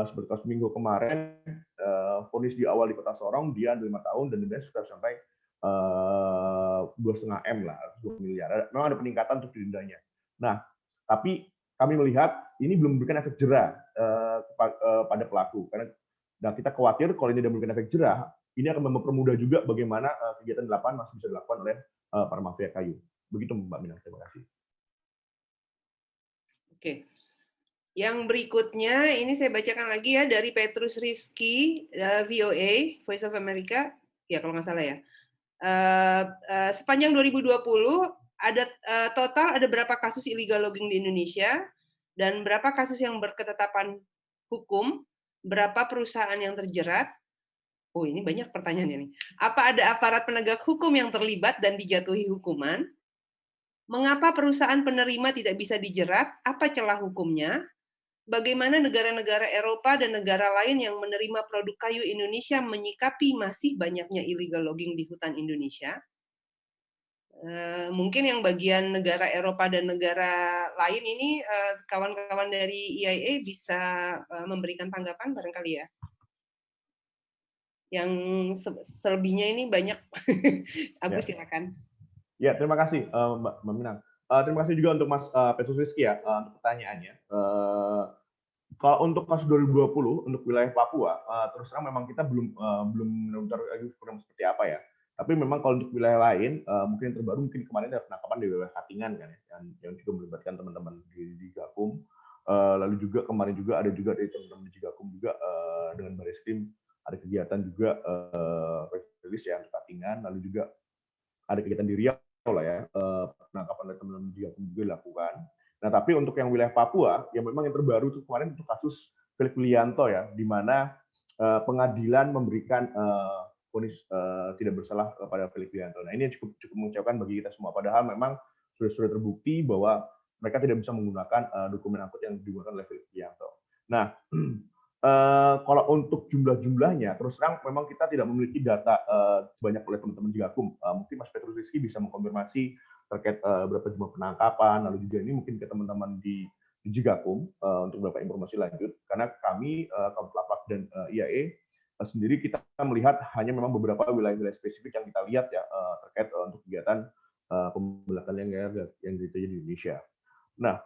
Speaker 3: Seperti kasus minggu kemarin, vonis di awal di Kota Sorong dia 5 tahun dan denda sudah sampai 2,5 M lah, 2 miliar. Memang ada peningkatan untuk dendanya. Nah, tapi kami melihat ini belum memberikan efek jerah pada pelaku. Karena kita khawatir kalau ini tidak memberikan efek jerah, ini akan mempermudah juga bagaimana kegiatan di lapangan masih bisa dilakukan oleh para mafia kayu. Begitu Mbak Minang, terima kasih.
Speaker 2: Oke. Yang berikutnya, ini saya bacakan lagi ya, dari Petrus Rizky, VOA, Voice of America, ya kalau nggak salah ya. Sepanjang 2020, ada total ada berapa kasus illegal logging di Indonesia, dan berapa kasus yang berketetapan hukum, berapa perusahaan yang terjerat. Oh, ini banyak pertanyaannya nih. Apa ada aparat penegak hukum yang terlibat dan dijatuhi hukuman? Mengapa perusahaan penerima tidak bisa dijerat? Apa celah hukumnya? Bagaimana negara-negara Eropa dan negara lain yang menerima produk kayu Indonesia menyikapi masih banyaknya illegal logging di hutan Indonesia? Mungkin yang bagian negara Eropa dan negara lain ini kawan-kawan dari EIA bisa memberikan tanggapan barangkali ya. Yang selebihnya ini banyak. Agus silakan.
Speaker 3: Ya, terima kasih Mbak Minang. Terima kasih juga untuk Mas Petrus Rizky ya untuk pertanyaannya. Kalau untuk kasus 2020 untuk wilayah Papua, terus terang memang kita belum benar-benar program seperti apa ya. Tapi memang kalau untuk wilayah lain, mungkin yang terbaru mungkin kemarin ada penangkapan di wilayah Katingan kan ya, yang juga melibatkan teman-teman di Gakum. Lalu juga kemarin juga ada juga dari teman-teman di Gakum juga dengan Bareskrim ada kegiatan juga rilis ya di Katingan, lalu juga ada kegiatan di Riau lah ya, penangkapan dari teman-teman di Gakum juga dilakukan. Nah, tapi untuk yang wilayah Papua, yang memang yang terbaru itu kemarin untuk kasus Philip Wilianto ya, di mana pengadilan memberikan vonis tidak bersalah kepada Philip Wilianto. Nah, ini yang cukup mengecewakan bagi kita semua. Padahal memang sudah terbukti bahwa mereka tidak bisa menggunakan dokumen angkut yang digunakan oleh Philip Wilianto. Nah, kalau untuk jumlah-jumlahnya, terus terang memang kita tidak memiliki data banyak oleh teman-teman di Gakum. Mungkin Mas Petrus Rizky bisa mengkonfirmasi terkait berapa jumlah penangkapan, lalu juga ini mungkin ke teman-teman di Jigakum untuk beberapa informasi lanjut. Karena kami, Kabupaten dan IAE sendiri kita melihat hanya memang beberapa wilayah-wilayah spesifik yang kita lihat ya terkait untuk kegiatan pembelakan yang terjadi di Indonesia. Nah,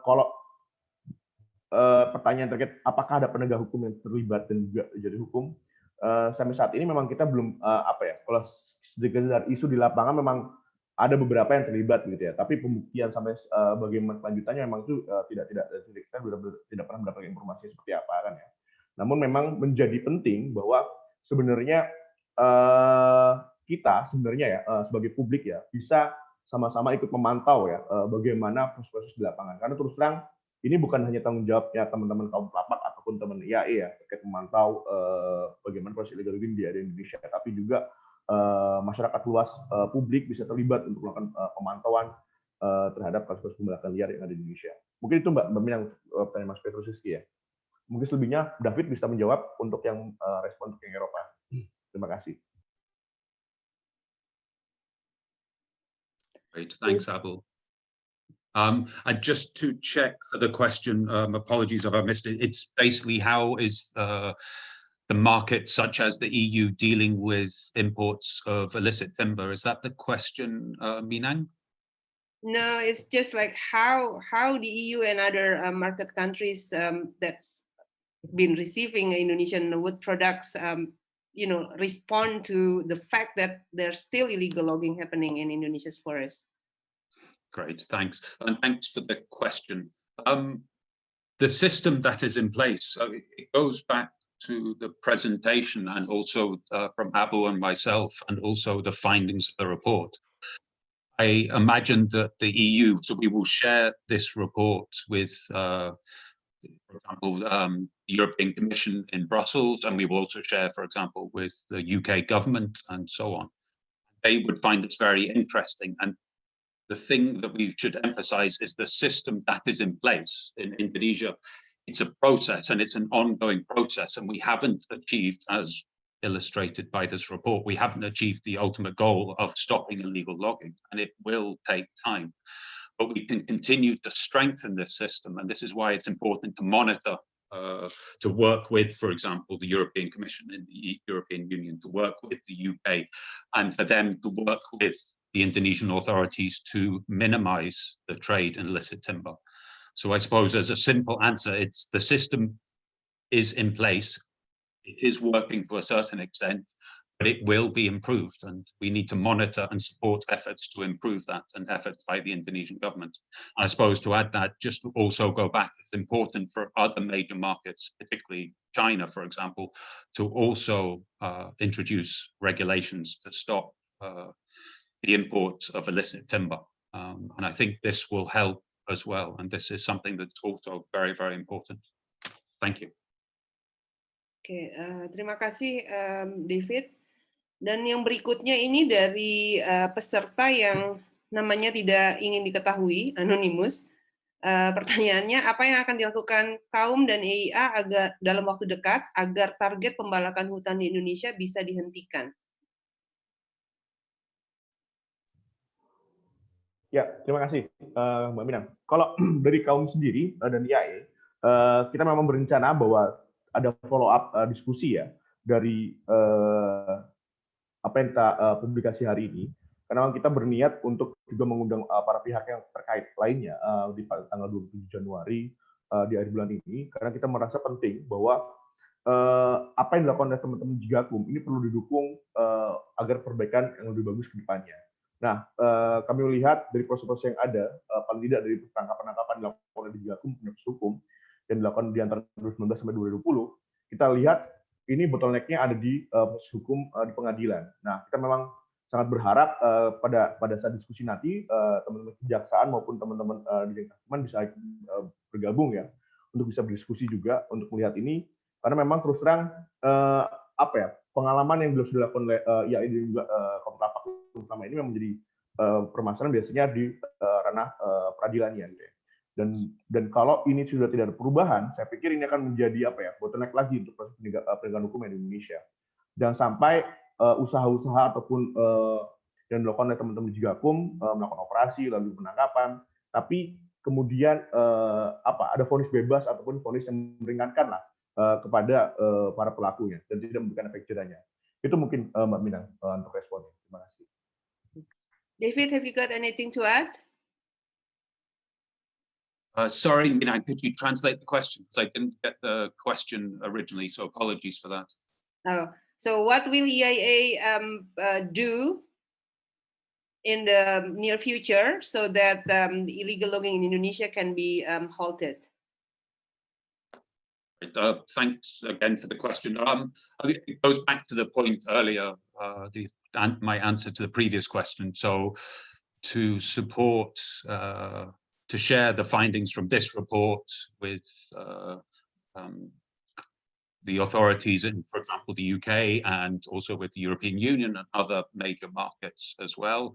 Speaker 3: kalau pertanyaan terkait apakah ada penegak hukum yang terlibat dan juga jadi hukum, sampai saat ini memang kita belum kalau sedikit dari isu di lapangan memang ada beberapa yang terlibat gitu ya, tapi pembuktian sampai bagaimana kelanjutannya memang itu kita tidak pernah mendapatkan informasi seperti apa kan ya. Namun memang menjadi penting bahwa sebenarnya kita sebenarnya ya sebagai publik ya bisa sama-sama ikut memantau ya bagaimana proses di lapangan, karena terus terang ini bukan hanya tanggung jawabnya teman-teman kaum pelapak ataupun teman IAE ya terkait memantau bagaimana proses illegal logging di Indonesia, tapi juga masyarakat luas publik bisa terlibat untuk melakukan pemantauan terhadap kasus-kasus pembelakan liar yang ada di Indonesia. Mungkin itu Mbak yang pertanyaan Mas Petrus Rizky ya. Mungkin selebihnya David bisa menjawab untuk yang respon untuk yang Eropa. Terima kasih.
Speaker 1: Great, thanks, Abel. Just to check for the question, apologies if I missed it. It's basically how is the market, such as the EU, dealing with imports of illicit timber? Is that the question, Minang?
Speaker 2: No, it's just like how the EU and other market countries that's been receiving Indonesian wood products, respond to the fact that there's still illegal logging happening in Indonesia's forests.
Speaker 1: Great, thanks. And thanks for the question. The system that is in place, it goes back to the presentation and also from Abu and myself, and also the findings of the report. I imagine that the EU, so we will share this report with, for example, the European Commission in Brussels, and we will also share, for example, with the UK government and so on. They would find this very interesting. And the thing that we should emphasize is the system that is in place in Indonesia. It's a process and it's an ongoing process, and we haven't achieved, as illustrated by this report, we haven't achieved the ultimate goal of stopping illegal logging, and it will take time. But we can continue to strengthen this system, and this is why it's important to monitor, to work with, for example, the European Commission and the European Union, to work with the UK, and for them to work with the Indonesian authorities to minimize the trade in illicit timber. So I suppose as a simple answer, it's the system is in place, it is working to a certain extent, but it will be improved, and we need to monitor and support efforts to improve that, and efforts by the Indonesian government. And I suppose to add that, just to also go back, it's important for other major markets, particularly China, for example, to also introduce regulations to stop the import of illicit timber. And I think this will help as well, and this is something that's also very, very important. Thank you.
Speaker 2: Oke, terima kasih David. Dan yang berikutnya ini dari peserta yang namanya tidak ingin diketahui, anonimus. Pertanyaannya, apa yang akan dilakukan kaum dan EIA agar dalam waktu dekat agar target pembalakan hutan di Indonesia bisa dihentikan?
Speaker 3: Ya, terima kasih Mbak Minang. Kalau dari kaum sendiri dan IAE, kita memang berencana bahwa ada follow up diskusi ya dari apa yang kita publikasi hari ini, karena memang kita berniat untuk juga mengundang para pihak yang terkait lainnya di tanggal 27 Januari di akhir bulan ini, karena kita merasa penting bahwa apa yang dilakukan oleh teman-teman Jigakum ini perlu didukung agar perbaikan yang lebih bagus ke depannya. Nah, kami melihat dari proses-proses yang ada, paling tidak dari penangkapan-penangkapan dilakukan oleh Jigakum, proses hukum, yang dilakukan di antara 2019 sampai 2020, kita lihat ini bottleneck-nya ada di proses hukum di pengadilan. Nah, kita memang sangat berharap pada saat diskusi nanti teman-teman kejaksaan maupun teman-teman di Kemenkumham bisa bergabung ya untuk bisa berdiskusi juga untuk melihat ini, karena memang terus terang apa ya, pengalaman yang sudah dilakukan oleh IAI dan juga Komplapak terutama ini memang menjadi permasalahan biasanya di ranah peradilannya gitu ya. Dan kalau ini sudah tidak ada perubahan, saya pikir ini akan menjadi apa ya, bottleneck lagi untuk proses penegakan hukum di Indonesia. Jangan sampai usaha-usaha ataupun yang dilakukan oleh teman-teman Jigakum melakukan operasi lalu penangkapan, tapi kemudian apa, ada vonis bebas ataupun vonis yang meringankan lah kepada para pelakunya dan tidak memberikan efek jerahnya. Itu mungkin Mbak Minang untuk responnya. Terima kasih.
Speaker 2: David, have you got anything to add?
Speaker 1: Sorry, Minang, could you translate the question? Because I didn't get the question originally, so apologies for that.
Speaker 2: Oh, so what will EIA do in the near future so that the illegal logging in Indonesia can be halted?
Speaker 1: Thanks again for the question. It goes back to the point earlier, my answer to the previous question. So to support, to share the findings from this report with the authorities in, for example, the UK, and also with the European Union and other major markets as well,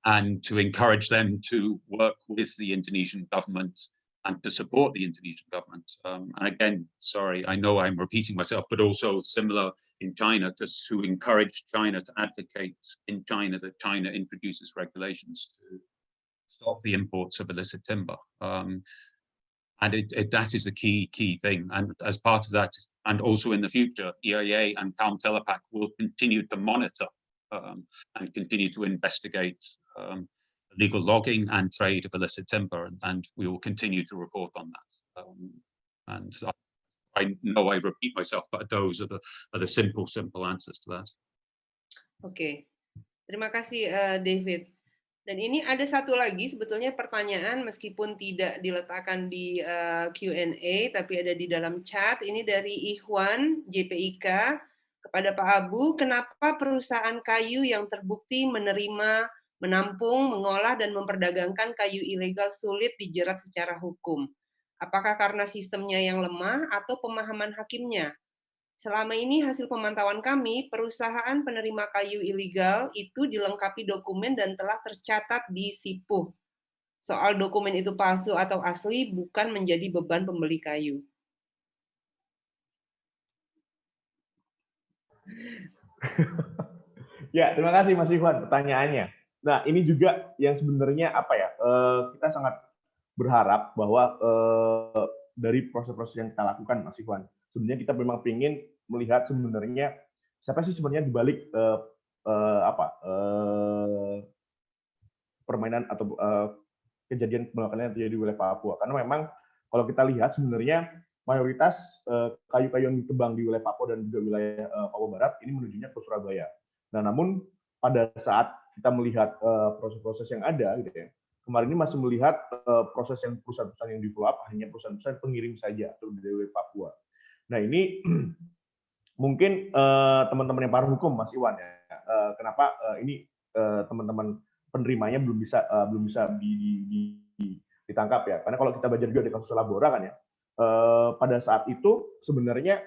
Speaker 1: and to encourage them to work with the Indonesian government and to support the Indonesian government. And again, sorry, I know I'm repeating myself, but also similar in China, to encourage China to advocate in China that China introduces regulations to stop the imports of illicit timber. And that is the key thing. And as part of that, and also in the future, EIA and Kaum Telepak will continue to monitor and continue to investigate illegal logging and trade of illicit timber, and we will continue to report on that. And I know I repeat myself, but those are the simple answers to that.
Speaker 2: Oke, terima kasih David. Dan ini ada satu lagi sebetulnya pertanyaan meskipun tidak diletakkan di Q&A tapi ada di dalam chat. Ini dari Ikhwan JPIK kepada Pak Abu, kenapa perusahaan kayu yang terbukti menerima, menampung, mengolah dan memperdagangkan kayu ilegal sulit dijerat secara hukum? Apakah karena sistemnya yang lemah atau pemahaman hakimnya? Selama ini hasil pemantauan kami, perusahaan penerima kayu ilegal itu dilengkapi dokumen dan telah tercatat di SIPUH. Soal dokumen itu palsu atau asli bukan menjadi beban pembeli kayu.
Speaker 3: Ya, terima kasih Mas Ivan pertanyaannya. Nah, ini juga yang sebenarnya apa ya? Kita sangat berharap bahwa dari proses-proses yang kita lakukan, Mas Ivan, sebenarnya kita memang ingin melihat sebenarnya siapa sih sebenarnya di balik permainan atau kejadian penolakan yang terjadi di wilayah Papua. Karena memang kalau kita lihat sebenarnya mayoritas kayu-kayu yang ditebang di wilayah Papua dan juga wilayah Papua Barat ini menujunya ke Surabaya. Nah, namun pada saat kita melihat proses-proses yang ada, gitu ya, kemarin ini masih melihat proses yang perusahaan-perusahaan yang di follow up hanya perusahaan-perusahaan pengirim saja atau dari wilayah Papua. Nah, ini mungkin teman-teman yang para hukum, Mas Iwan, ya, kenapa ini teman-teman penerimanya belum bisa ditangkap ya? Karena kalau kita belajar juga di kasus Labora kan ya, pada saat itu sebenarnya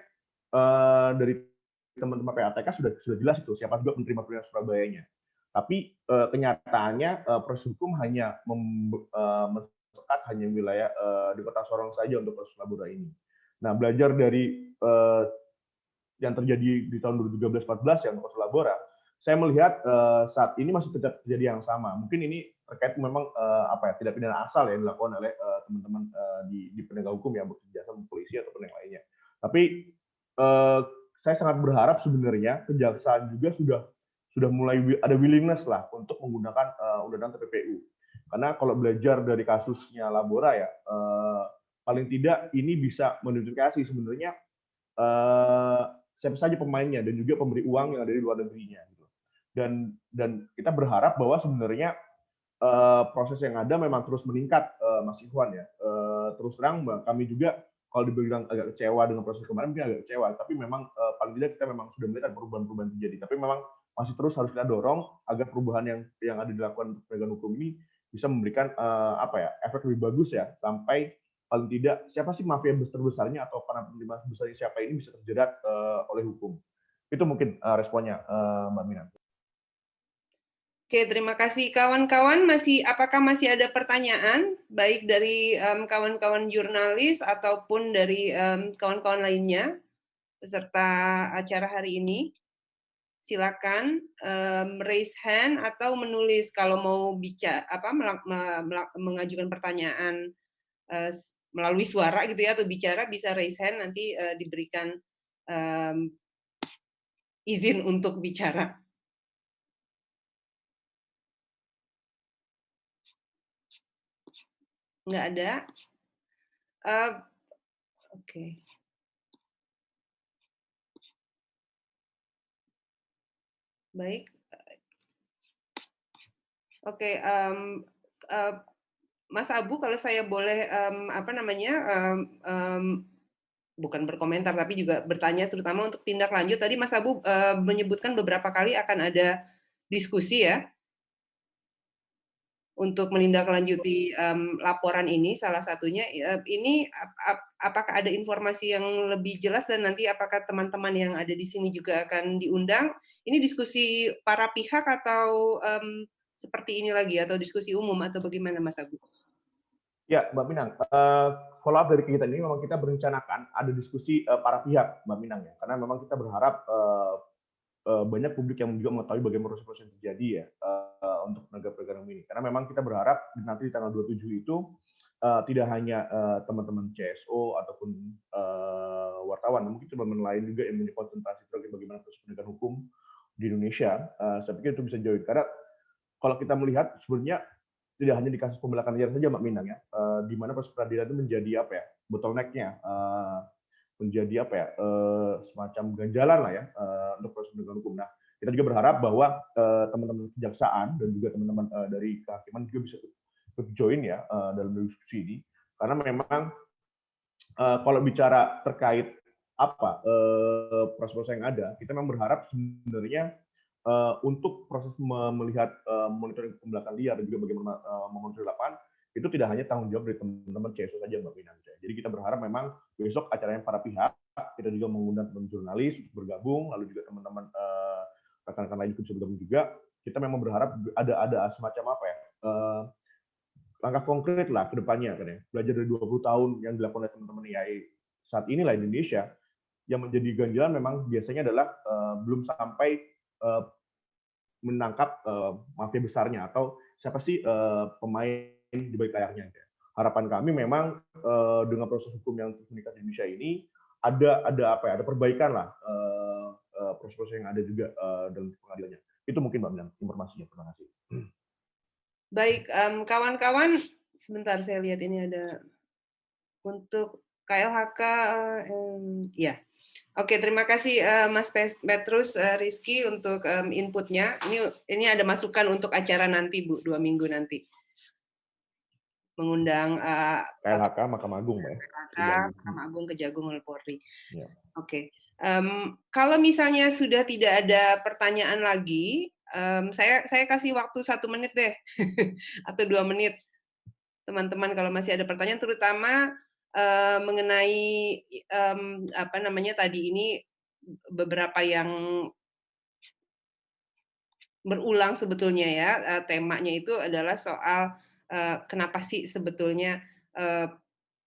Speaker 3: dari teman-teman PATK sudah jelas itu siapa juga penerima pemilihan Surabayanya. Tapi kenyataannya proses hukum hanya mensekat hanya wilayah di Kota Sorong saja untuk kasus Labora ini. Nah, belajar dari yang terjadi di tahun 2013-14 yang kasus Labora, saya melihat saat ini masih terjadi yang sama. Mungkin ini terkait memang tidak pidana asal yang dilakukan oleh teman-teman di penegak hukum yang bekerja sama polisi ataupun yang lainnya. Tapi saya sangat berharap sebenarnya kejaksaan juga sudah mulai ada willingness lah untuk menggunakan undang-undang TPPU. Karena kalau belajar dari kasusnya Labora ya, paling tidak ini bisa mengidentifikasi sebenarnya siapa saja pemainnya dan juga pemberi uang yang ada di luar negerinya. Gitu. Dan kita berharap bahwa sebenarnya proses yang ada memang terus meningkat, Mas Ikhwan ya. Terus terang kami juga kalau dibilang agak kecewa dengan proses kemarin, mungkin agak kecewa. Tapi memang paling tidak kita memang sudah melihat perubahan-perubahan terjadi. Tapi memang masih terus harus kita dorong agar perubahan yang ada dilakukan penegakan hukum ini bisa memberikan efek lebih bagus ya, sampai paling tidak siapa sih mafia terbesarnya atau para penerima besarnya siapa ini bisa terjerat oleh hukum. Itu mungkin responnya, Mbak Mina.
Speaker 2: Oke, terima kasih kawan-kawan. Apakah masih ada pertanyaan baik dari kawan-kawan jurnalis ataupun dari kawan-kawan lainnya peserta acara hari ini? Silakan raise hand atau menulis kalau mau mengajukan pertanyaan melalui suara gitu ya, atau bicara bisa raise hand, nanti diberikan izin untuk bicara. Nggak ada. Oke. Baik. Oke. Mas Abu, kalau saya boleh bukan berkomentar tapi juga bertanya, terutama untuk tindak lanjut. Tadi Mas Abu menyebutkan beberapa kali akan ada diskusi ya untuk menindaklanjuti laporan ini. Salah satunya ini apakah ada informasi yang lebih jelas, dan nanti apakah teman-teman yang ada di sini juga akan diundang? Ini diskusi para pihak atau seperti ini lagi, atau diskusi umum, atau bagaimana Mas Abu?
Speaker 3: Ya, Mbak Minang, follow up dari kegiatan ini memang kita berencanakan ada diskusi para pihak, Mbak Minang ya, karena memang kita berharap banyak publik yang juga mengetahui bagaimana proses-proses yang terjadi ya untuk penegak-penegak ini. Karena memang kita berharap nanti di tanggal 27 itu tidak hanya teman-teman CSO ataupun wartawan, mungkin teman-teman lain juga yang punya konsentrasi terkait bagaimana proses penegakan hukum di Indonesia. Saya pikir itu bisa join, karena kalau kita melihat sebenarnya tidak hanya di kasus pembelakan liar saja, Mbak Minang ya, di mana proses peradilan itu menjadi bottleneck-nya, menjadi semacam ganjalan lah ya untuk proses penegakan hukum. Nah, kita juga berharap bahwa teman-teman kejaksaan dan juga teman-teman dari kehakiman juga bisa join ya dalam diskusi ini, karena memang kalau bicara terkait proses-proses yang ada, kita memang berharap sebenarnya untuk proses melihat monitoring pembelakan liar dan juga bagaimana memonitor lapangan itu tidak hanya tanggung jawab dari teman-teman CSO saja, Mbak Minang. Jadi kita berharap memang besok acaranya para pihak, kita juga mengundang teman jurnalis untuk bergabung, lalu juga teman-teman rekan-rekan lain juga bisa bergabung juga. Kita memang berharap ada semacam langkah konkret lah ke depannya kan ya. Belajar dari 20 tahun yang dilakukan oleh teman-teman IAI saat inilah Indonesia, yang menjadi ganjalan memang biasanya adalah belum sampai menangkap mafia besarnya atau siapa sih pemain di balik layarnya. Harapan kami memang dengan proses hukum yang meningkat di Indonesia ini ada perbaikan lah proses-proses yang ada juga dalam pengadilannya. Itu mungkin Mbak Milan informasinya. Terima kasih.
Speaker 2: Baik, kawan-kawan, sebentar saya lihat ini ada untuk KLHK, ya. Oke, terima kasih Mas Petrus Rizky untuk inputnya. Ini ada masukan untuk acara nanti, Bu, 2 minggu nanti. Mengundang
Speaker 3: KLHK, Mahkamah Agung, Mbak.
Speaker 2: KLHK, Mahkamah Agung, Kejagung oleh Polri.
Speaker 3: Ya.
Speaker 2: Oke. Kalau misalnya sudah tidak ada pertanyaan lagi, saya kasih waktu 1 menit deh, atau 2 menit. Teman-teman kalau masih ada pertanyaan, terutama mengenai apa namanya tadi ini beberapa yang berulang sebetulnya ya, temanya itu adalah soal kenapa sih sebetulnya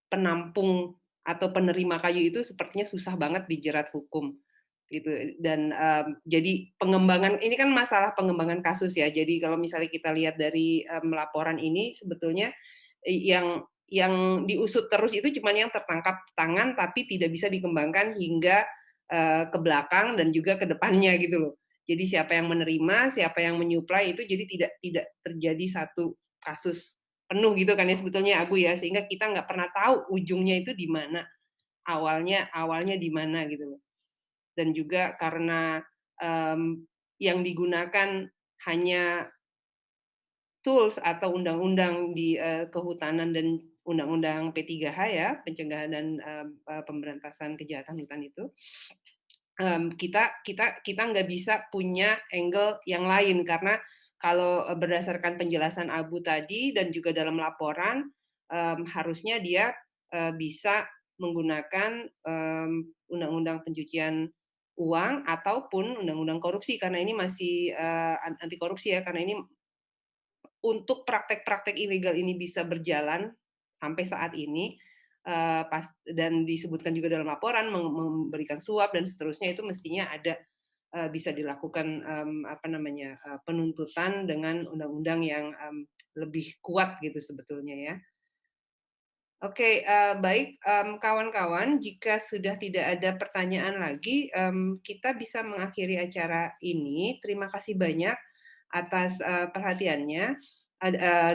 Speaker 2: penampung atau penerima kayu itu sepertinya susah banget dijerat hukum gitu. Dan jadi pengembangan ini kan masalah pengembangan kasus ya. Jadi kalau misalnya kita lihat dari laporan ini sebetulnya yang diusut terus itu cuma yang tertangkap tangan tapi tidak bisa dikembangkan hingga ke belakang dan juga ke depannya gitu loh. Jadi siapa yang menerima, siapa yang menyuplai itu jadi tidak terjadi satu kasus penuh gitu kan ya sebetulnya Abu ya, sehingga kita nggak pernah tahu ujungnya itu di mana, awalnya di mana gitu loh. Dan juga karena yang digunakan hanya tools atau undang-undang di kehutanan dan undang-undang P3H ya, pencegahan dan pemberantasan kejahatan hutan itu, kita nggak bisa punya angle yang lain karena kalau berdasarkan penjelasan Abu tadi dan juga dalam laporan harusnya dia bisa menggunakan undang-undang pencucian uang ataupun undang-undang korupsi karena ini masih anti korupsi ya, karena ini untuk praktek-praktek ilegal ini bisa berjalan sampai saat ini dan disebutkan juga dalam laporan memberikan suap dan seterusnya itu mestinya ada bisa dilakukan penuntutan dengan undang-undang yang lebih kuat gitu sebetulnya ya. Oke, baik kawan-kawan, jika sudah tidak ada pertanyaan lagi, kita bisa mengakhiri acara ini. Terima kasih banyak atas perhatiannya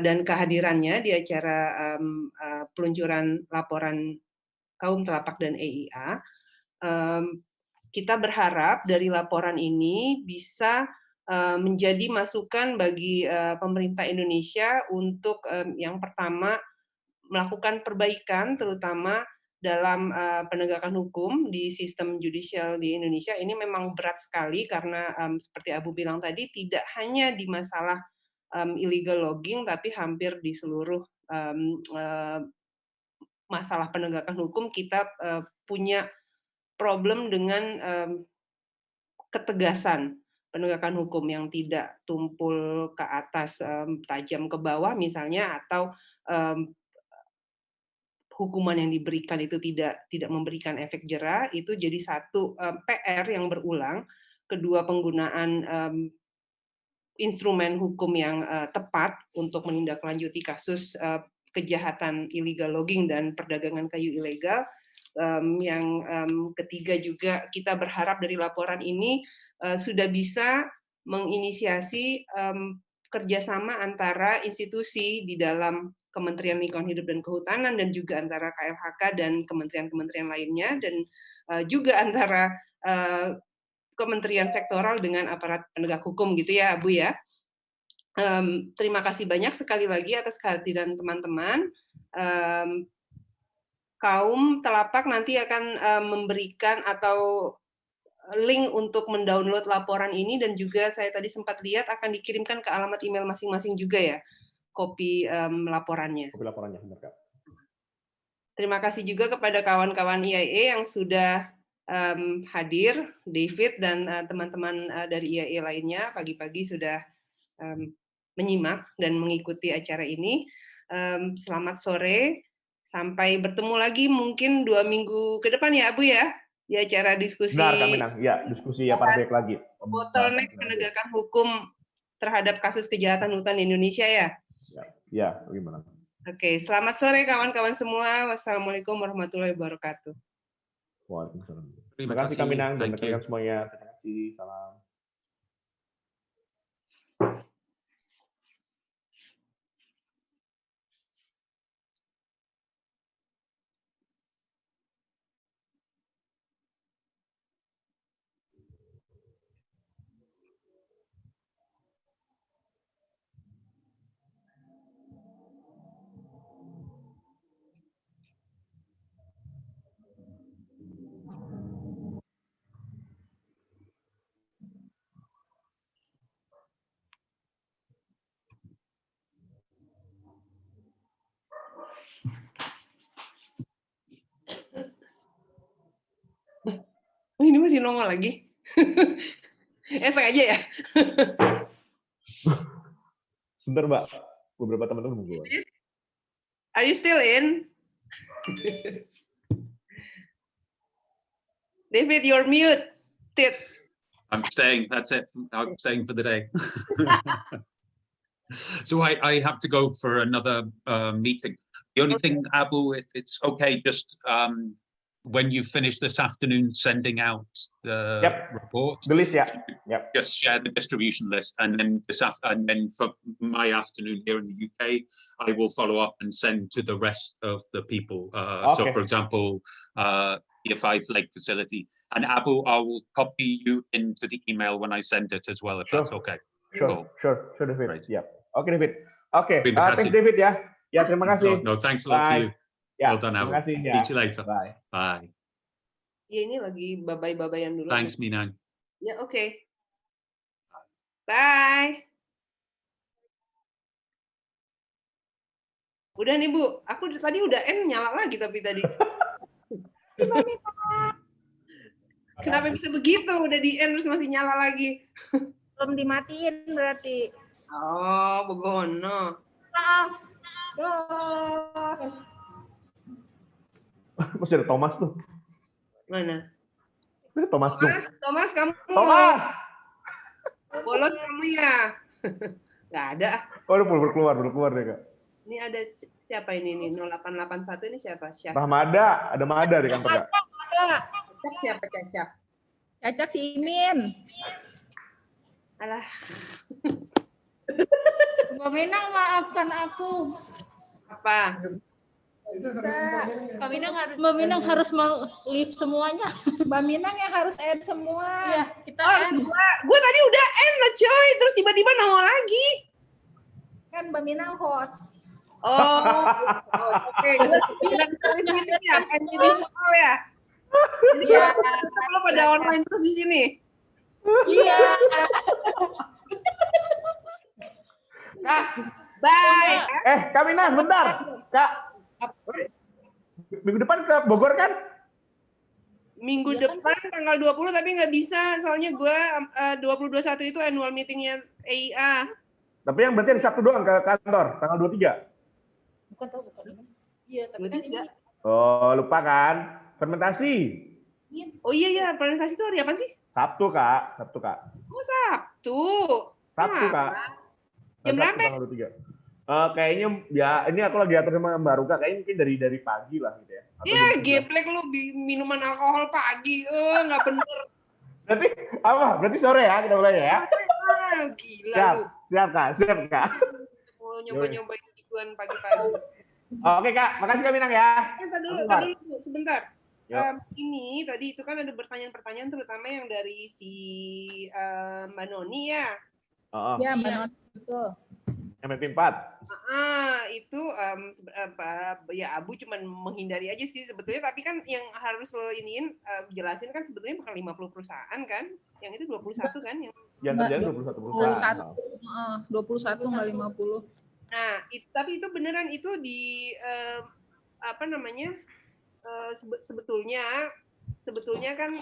Speaker 2: dan kehadirannya di acara peluncuran laporan Kaum Telapak dan EIA. Kita berharap dari laporan ini bisa menjadi masukan bagi pemerintah Indonesia untuk yang pertama melakukan perbaikan terutama dalam penegakan hukum di sistem judicial di Indonesia. Ini memang berat sekali karena seperti Abu bilang tadi tidak hanya di masalah illegal logging tapi hampir di seluruh masalah penegakan hukum kita punya problem dengan ketegasan penegakan hukum yang tidak tumpul ke atas tajam ke bawah misalnya atau hukuman yang diberikan itu tidak memberikan efek jera, itu jadi satu PR yang berulang. Kedua, penggunaan instrumen hukum yang tepat untuk menindaklanjuti kasus kejahatan illegal logging dan perdagangan kayu ilegal. Yang ketiga juga kita berharap dari laporan ini sudah bisa menginisiasi kerjasama antara institusi di dalam Kementerian Lingkungan Hidup dan Kehutanan dan juga antara KLHK dan kementerian-kementerian lainnya dan juga antara kementerian sektoral dengan aparat penegak hukum gitu ya, Abu ya. Terima kasih banyak sekali lagi atas kehadiran teman-teman. Kaum Telapak nanti akan memberikan atau link untuk mendownload laporan ini dan juga saya tadi sempat lihat akan dikirimkan ke alamat email masing-masing juga ya, kopi laporannya.
Speaker 3: Kopi laporannya, benar Kak.
Speaker 2: Terima kasih juga kepada kawan-kawan IAE yang sudah hadir, David dan teman-teman dari IAE lainnya pagi-pagi sudah menyimak dan mengikuti acara ini. Selamat sore, sampai bertemu lagi mungkin 2 minggu ke depan ya Abu ya. di acara diskusi
Speaker 3: Benar, Kaminang. Ya, diskusi ya Partai lagi.
Speaker 2: bottleneck penegakan hukum terhadap kasus kejahatan hutan di Indonesia ya.
Speaker 3: Ya, bagaimana?
Speaker 2: Oke, selamat sore kawan-kawan semua. Wassalamualaikum warahmatullahi wabarakatuh.
Speaker 3: Waalaikumsalam.
Speaker 1: Terima
Speaker 3: Terima kasih
Speaker 1: kasih.
Speaker 3: Kaminang dan
Speaker 1: Thank you.
Speaker 3: rekan-rekan semuanya. Terima kasih. Salam.
Speaker 2: Oh, ini masih nongol lagi. Sengaja ya?
Speaker 3: Sebentar, Mbak. Beberapa teman-teman keluar.
Speaker 2: Are you still in? David, you're mute.
Speaker 1: I'm staying. That's it. I'm staying for the day. So I have to go for another meeting. The only thing, Abu, if it's okay, just when you finish this afternoon sending out the report,
Speaker 3: The list, yeah. Yep.
Speaker 1: just share the distribution list, and then for my afternoon here in the UK, I will follow up and send to the rest of the people. So, for example, E5 Lake Facility, and Abu, I will copy you into the email when I send it as well, if that's okay.
Speaker 3: Sure, David.
Speaker 1: Right.
Speaker 3: Yeah. Oke, David. Oke,
Speaker 1: Terima
Speaker 3: thanks
Speaker 1: kasih.
Speaker 3: David ya. Ya, terima kasih.
Speaker 1: No, thanks a lot to you.
Speaker 3: Ya,
Speaker 1: Well done, Abu.
Speaker 3: terima kasih ya.
Speaker 1: Meet you later.
Speaker 3: Bye.
Speaker 1: Bye.
Speaker 2: Ya, ini lagi babai-babaian dulu.
Speaker 1: Thanks, Minang.
Speaker 2: Ya, oke. Bye. Udah nih, Bu. Aku tadi udah nyala lagi tapi tadi. Kenapa bisa begitu? Udah di end terus masih nyala lagi.
Speaker 4: Belum dimatiin berarti.
Speaker 2: Oh, begono.
Speaker 3: Masih ada Thomas tuh.
Speaker 2: Mana?
Speaker 3: Thomas tuh.
Speaker 2: Thomas, kamu.
Speaker 3: Thomas!
Speaker 2: Bolos kamu ya? Nggak ada.
Speaker 3: Oh, udah berkeluar deh, Kak.
Speaker 2: Ini ada siapa ini nih? 0881 ini siapa?
Speaker 3: Rahmada, ada Mada di kantor, Kak.
Speaker 4: Ada.
Speaker 2: Cacak siapa Cacak?
Speaker 4: Cacak si Imin.
Speaker 2: Alah.
Speaker 4: Mbak Minang maafkan aku.
Speaker 2: Apa?
Speaker 4: Mbak Minang harus leave semuanya. Mbak Minang yang harus add semua. Iya, kita end.
Speaker 2: Gue tadi udah end loh coy, terus tiba-tiba nongol lagi.
Speaker 4: Kan Mbak Minang host.
Speaker 2: Oh, oke. Kita bisa itu ya, end jadi nongol ya. Iya. Kita lo pada online terus di sini.
Speaker 4: Iya.
Speaker 2: Kak, bye.
Speaker 3: Kak Mina, bentar. Kak. Minggu depan ke Bogor kan?
Speaker 2: Minggu depan tanggal 20 tapi nggak bisa soalnya gue 2021 itu annual meetingnya AIA.
Speaker 3: Tapi yang berarti hari Sabtu doang ke kantor, tanggal 23.
Speaker 4: Bukan. Iya, tapi kan ini.
Speaker 3: Oh, lupa kan? Fermentasi.
Speaker 2: Oh iya, fermentasi itu hari apa sih?
Speaker 3: Sabtu, Kak.
Speaker 2: Oh, Sabtu.
Speaker 3: Kak.
Speaker 2: Jam berapa?
Speaker 3: Tanggal 23. Kayaknya ya ini aku lagi atur sama Mbak Ruka, kayaknya mungkin dari pagi lah gitu ya.
Speaker 2: Iya, geblek lu minuman alkohol pagi. Nggak bener.
Speaker 3: Berarti apa? Berarti sore ya kita mulai ya?
Speaker 2: Gila lu.
Speaker 3: Siap Kak.
Speaker 2: Mau nyoba-nyobain gituan pagi-pagi.
Speaker 3: Oke Kak, makasih Kak Minang ya.
Speaker 2: Tadi dulu, sebentar. Ini tadi itu kan ada pertanyaan-pertanyaan terutama yang dari si Mbak Noni ya.
Speaker 4: Ya, Mbak Noni, betul.
Speaker 3: MP 4.
Speaker 2: Itu ya Abu cuman menghindari aja sih sebetulnya, tapi kan yang harus lo jelasin kan sebetulnya bakal 50 perusahaan kan, yang itu 21 kan yang
Speaker 3: terjadi 21 perusahaan.
Speaker 4: 21 nggak 50.
Speaker 2: Nah, tapi itu beneran itu di sebetulnya kan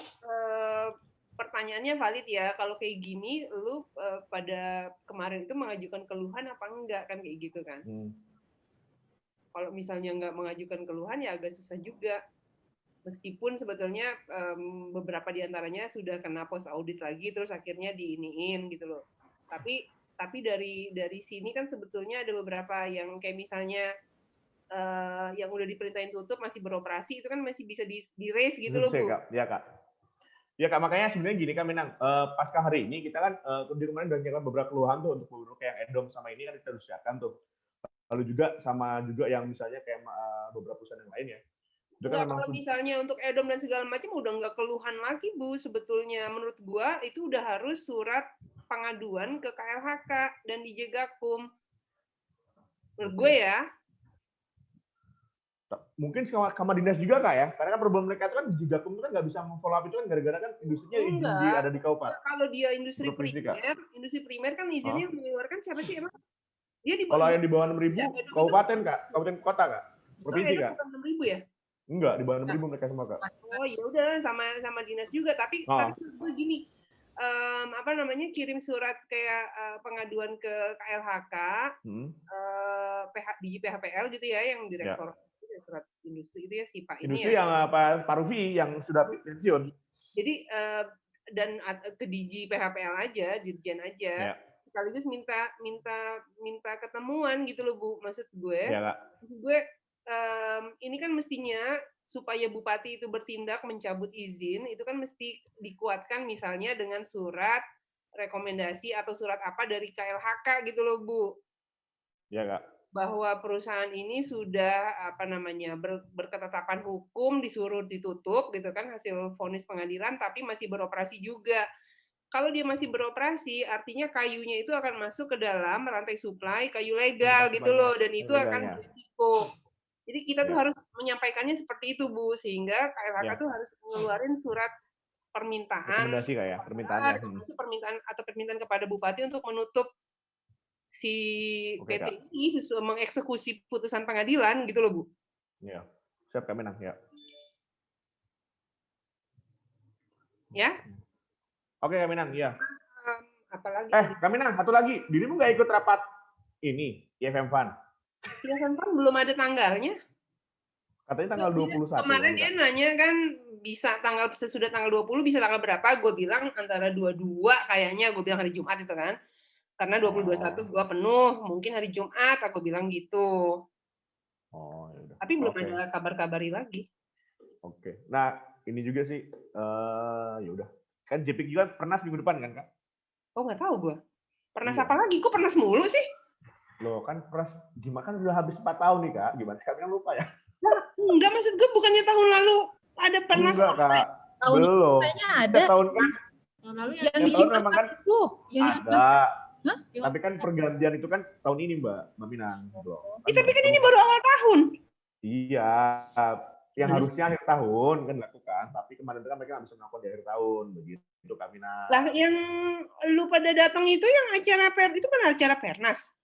Speaker 2: pertanyaannya valid ya, kalau kayak gini lu pada kemarin itu mengajukan keluhan apa enggak kan kayak gitu kan. Kalau misalnya nggak mengajukan keluhan ya agak susah juga. Meskipun sebetulnya beberapa di antaranya sudah kena post audit lagi, terus akhirnya diiniin gitu loh. Tapi dari sini kan sebetulnya ada beberapa yang kayak misalnya yang udah diperintahin tutup masih beroperasi, itu kan masih bisa di raise gitu loh, Bu.
Speaker 3: Kak. Ya, Kak. Ya, Kak, makanya sebenarnya gini, Kak Minang, pasca hari ini kita kan di kemarin udah nyiapkan beberapa keluhan tuh untuk beberapa kayak Edom sama ini kan kita harus siapkan tuh. Lalu juga sama juga yang misalnya kayak beberapa perusahaan yang lain ya. Itu kan memang
Speaker 2: Kalau misalnya untuk Edom dan segala macam udah nggak keluhan lagi, Bu. Sebetulnya menurut gua itu udah harus surat pengaduan ke KLHK dan di Jegakum. Menurut gue ya.
Speaker 3: Mungkin sama dinas juga, Kak, ya? Karena kan problem mereka itu kan di Jigakum itu kan nggak bisa memfollow up itu kan gara-gara kan industrinya ada di kabupaten.
Speaker 2: Kalau dia industri primer kan izinnya mengeluarkan siapa sih emang? Dia di
Speaker 3: kalau yang di bawah 6.000 kabupaten, Kak, kabupaten kota, Kak, provinsi, Kak.
Speaker 2: Bukan 6.000 ya?
Speaker 3: Enggak, di bawah 6.000 mereka semua, Kak.
Speaker 2: Oh ya udah, sama dinas juga, tapi gue gini, kirim surat kayak pengaduan ke KLHK, di PHPL gitu ya, yang direktur surat industri itu ya si Pak ini
Speaker 3: industri
Speaker 2: ya.
Speaker 3: yang Pak Rufi yang sudah pensiun.
Speaker 2: Jadi dan ke DG PHPL aja, dirjen aja. Sekaligus minta ketemuan gitu loh, Bu. Maksud gue ini kan mestinya supaya bupati itu bertindak mencabut izin itu kan mesti dikuatkan misalnya dengan surat rekomendasi atau surat apa dari KLHK gitu loh, Bu.
Speaker 3: Ya, Kak.
Speaker 2: Bahwa perusahaan ini sudah berketetapan hukum, disuruh ditutup gitu kan hasil vonis pengadilan, tapi masih beroperasi juga. Kalau dia masih beroperasi, artinya kayunya itu akan masuk ke dalam rantai suplai kayu legal gitu loh, dan itu akan berisiko. Jadi kita tuh harus menyampaikannya seperti itu, Bu, sehingga KLHK tuh harus mengeluarkan surat permintaan.
Speaker 3: Rekomendasi kayak
Speaker 2: permintaan kepada bupati untuk menutup si PT ini sesuai mengeksekusi putusan pengadilan gitu loh, Bu.
Speaker 3: Iya. Siap, Kak Minang, ya.
Speaker 2: Ya?
Speaker 3: Oke, Kak Minang, iya.
Speaker 2: Apalagi?
Speaker 3: Kak Minang, satu lagi. Dirimu nggak ikut rapat ini, IFM Fund?
Speaker 2: IFM Fund belum ada tanggalnya.
Speaker 3: Katanya tanggal 21.
Speaker 2: Kemarin dia nanya kan bisa sesudah tanggal 20 bisa tanggal berapa? Gue bilang antara 22 kayaknya, gue bilang hari Jumat itu kan. Karena 20-21 gue penuh, mungkin hari Jumat aku bilang gitu.
Speaker 3: Yaudah.
Speaker 2: Tapi belum ada kabar-kabari lagi.
Speaker 3: Oke. Nah, ini juga sih, ya udah. Kan JPIC juga pernah minggu depan kan, Kak?
Speaker 2: Oh, nggak tahu gue. Pernah apa lagi? Kok pernah mulu sih?
Speaker 3: Loh, kan pernah gimana kan udah habis 4 tahun nih, Kak. Gimana sih kalian lupa ya?
Speaker 2: Enggak, maksud gue bukannya tahun lalu ada pernah.
Speaker 3: Enggak, Kak. Belum.
Speaker 4: Ada.
Speaker 3: Tahun kan?
Speaker 4: Yang di Cipatat
Speaker 3: kan
Speaker 4: itu. Yang
Speaker 3: ada. Tapi kan pergantian itu kan tahun ini, Mbak Minang.
Speaker 2: Tapi kan ini baru awal tahun.
Speaker 3: Iya. Yang harusnya akhir tahun kan dilakukan. Tapi kemarin kan mereka nggak bisa melakukan di akhir tahun. Begitu, Kak Minang.
Speaker 2: Lah, yang lu pada datang itu yang acara itu kan acara Pernas.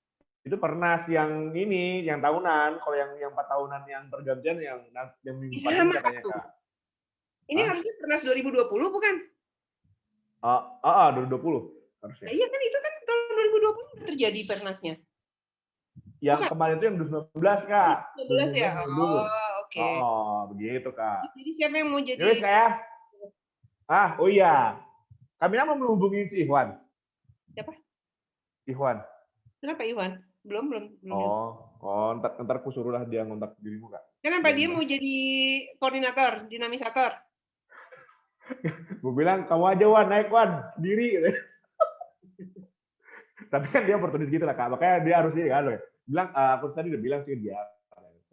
Speaker 3: Itu Pernas yang ini, yang tahunan. Kalau yang 4 tahunan yang pergantian yang minggu depan katanya, Kak.
Speaker 2: Ini harusnya Pernas 2020 bukan?
Speaker 3: 2020 harusnya.
Speaker 2: Iya kan, itu kan tahun 2020 terjadi Pernasnya.
Speaker 3: Yang kemarin itu yang 2019, Kak.
Speaker 2: 2019 ya? Oke.
Speaker 3: Begitu, Kak.
Speaker 2: Jadi siapa yang mau jadi?
Speaker 3: Yowes, Kak ya. Oh iya. Kami mau menghubungi si Ikhwan.
Speaker 2: Siapa?
Speaker 3: Ikhwan.
Speaker 2: Kenapa Ikhwan? Belum.
Speaker 3: Ntar aku suruhlah dia ngontak dirimu, Kak.
Speaker 2: Kenapa dia mau jadi koordinator, dinamisator?
Speaker 3: Gue bilang, kamu aja, Wan, naik, Wan, sendiri. Tapi kan dia oportunis gitu lah, Kak. Makanya dia harus ini kan, bilang, aku tadi udah bilang sih dia,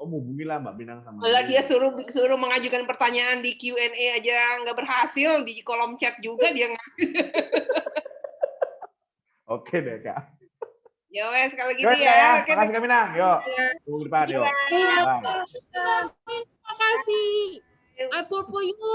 Speaker 3: hubungilah Mbak Minang sama
Speaker 2: dia suruh mengajukan pertanyaan di Q&A aja nggak berhasil, di kolom chat juga dia nggak.
Speaker 3: Oke deh, Kak.
Speaker 2: Ya wes, kalau gitu ya.
Speaker 3: Makasih, Kak Minang. Yuk, tunggu di depan, yuk.
Speaker 4: Terima kasih. I pull for you.